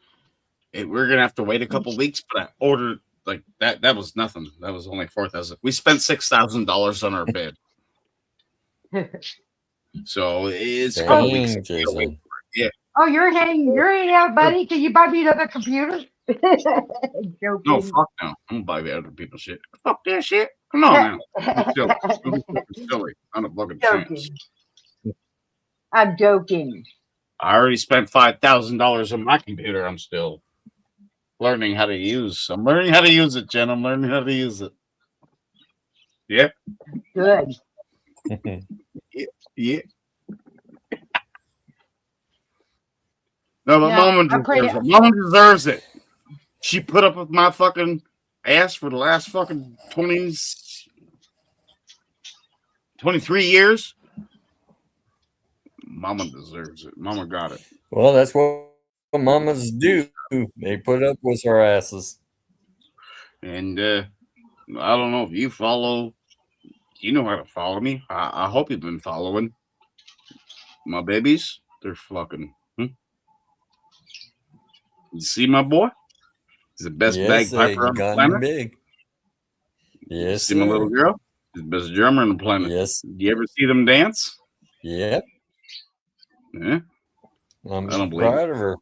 We're gonna have to wait a couple weeks, but I ordered like that. That was nothing. That was only $4,000. We spent $6,000 on our bed, so it's a couple weeks. Dang, Jason. Oh, you're hanging out, buddy. Can you buy me another computer? Joking. No, fuck no. I don't buy the other people's shit. Fuck that shit. Come on now. It's silly. It's fucking silly. Not a fucking chance. I'm joking. I already spent $5,000 on my computer. I'm still learning how to use. I'm learning how to use it, Jen. I'm learning how to use it. Yeah. Good. Yeah. No, but Yeah, Mama deserves it. She put up with my fucking ass for the last fucking 23 years. Mama deserves it. Mama got it. Well, that's what mamas do. They put up with our asses. And I don't know if you follow. You know how to follow me. I hope you've been following my babies. They're fucking. You see my boy? He's the best bagpiper on the planet. Big. Yes, see my little girl? He's the best drummer on the planet. Yes. Do you ever see them dance? Yep. Yeah. I'm I don't believe proud of her.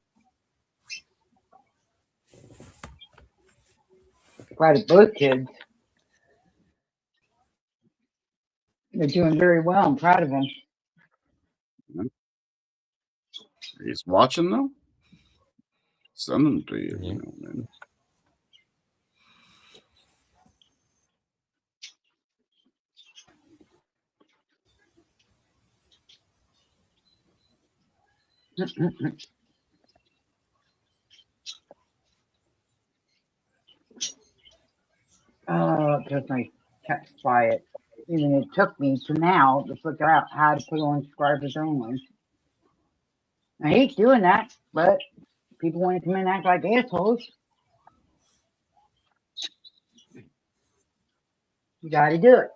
Proud of both kids. They're doing very well. I'm proud of them. He's watching though. Send them to you, you know, man. Oh, because my cat's quiet. Even it took me to now to figure out how to put on subscribers only. I hate doing that, but people want to come in and act like assholes. You got to do it.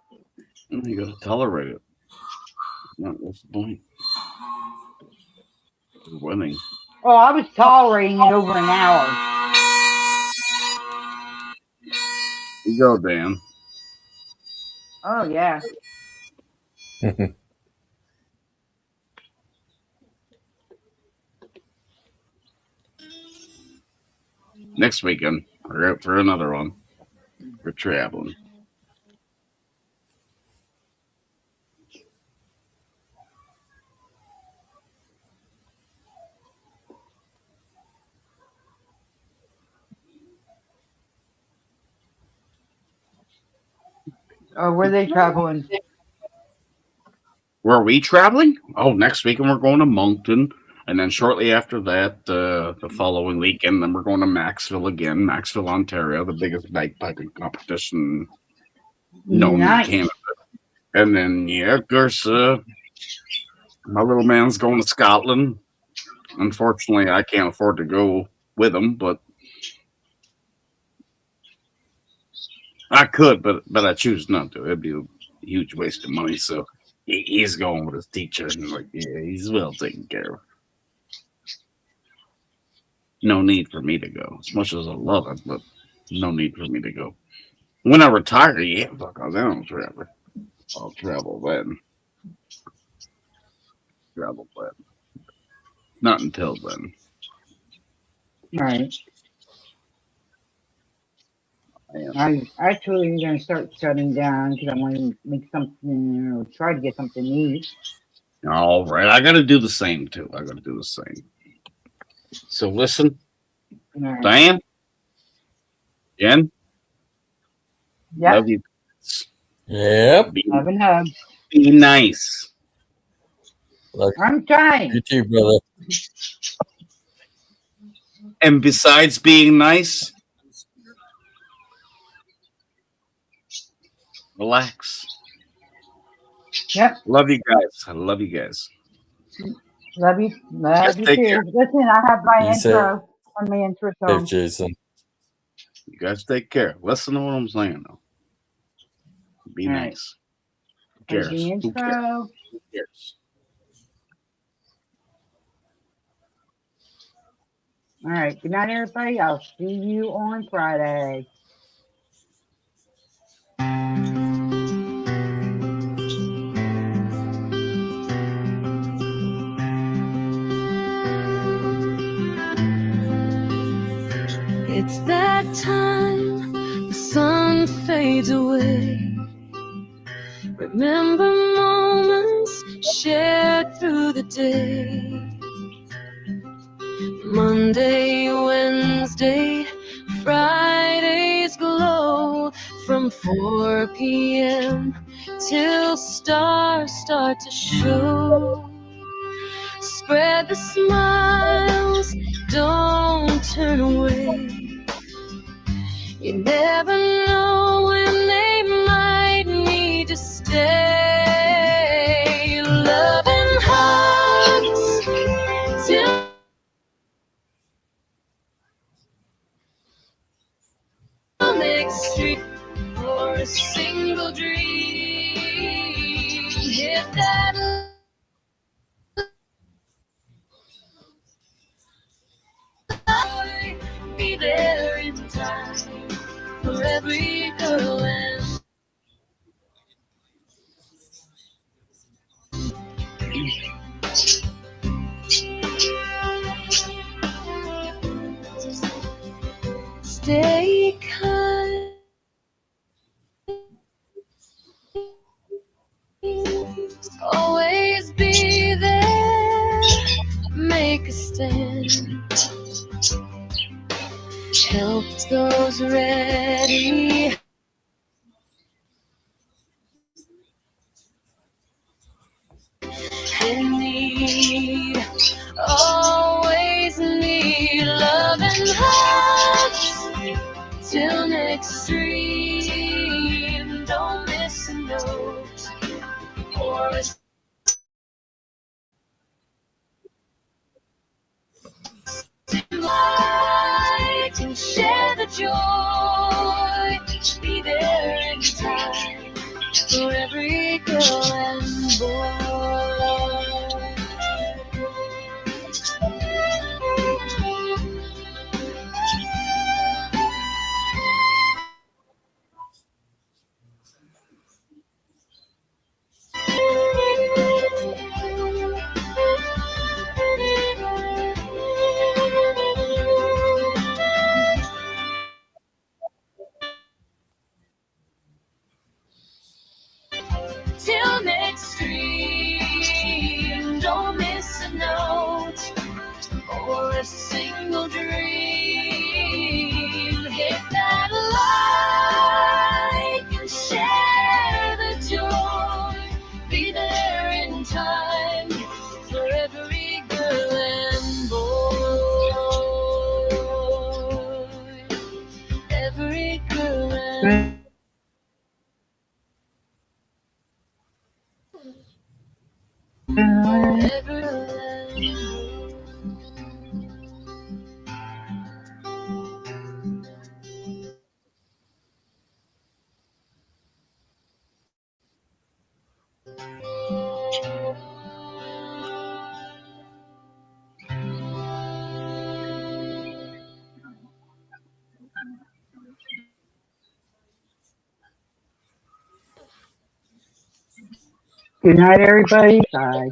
You got to tolerate it. No, what's the point? We're winning. Oh, I was tolerating it over an hour. You go, Dan. Oh, yeah. Next weekend, we're out for another one. We're traveling. Oh, where are they traveling? Where are we traveling? Oh, next weekend we're going to Moncton. And then shortly after that, the following weekend, then we're going to Maxville again, Maxville, Ontario, the biggest bagpiping competition known Nice. in Canada. And then, yeah, of course, my little man's going to Scotland. Unfortunately, I can't afford to go with him, but I could, but I choose not to. It'd be a huge waste of money. So he's going with his teacher, and like, yeah, he's well taken care of. No need for me to go, as much as I love it, but no need for me to go. When I retire, yeah, fuck, then I'll travel. I'll travel then. Travel then. Not until then. Right. I am. I actually going to start shutting down because I want to make something or try to get something to eat. All right, I got to do the same too. I got to do the same. So listen, All right. Diane, Jen, Yep. love you. Yep. Love and hugs. Be nice. Love I'm trying. you too, brother. And besides being nice, relax. Yep. Love you guys. I love you guys. Love you. Love Guys, you take too. care. Listen, I have my Be safe. intro on my intro Hey, song. Jason. You guys take care. Listen to what I'm saying though. Be All right. nice. Who Here's cares? the Who cares? intro. Who cares? All right. Good night, everybody. I'll see you on Friday. It's that time, the sun fades away. Remember moments shared through the day. Monday, Wednesday, Fridays glow from 4 p.m. till stars start to show. Spread the smiles, don't turn away. You never know when they might need to stay. Love and hugs till next street for a single dream. Hit that light, be there in time for every girl and stay kind. Always be there, make a stand. Help those ready. In need, always need love and hugs till next stream. Don't miss a note or a light and share the joy. Be there in time for every girl and boy. Till next stream, don't miss a note or a single dream. Hit that like and share the joy. Be there in Wherever you Good night, everybody. Bye.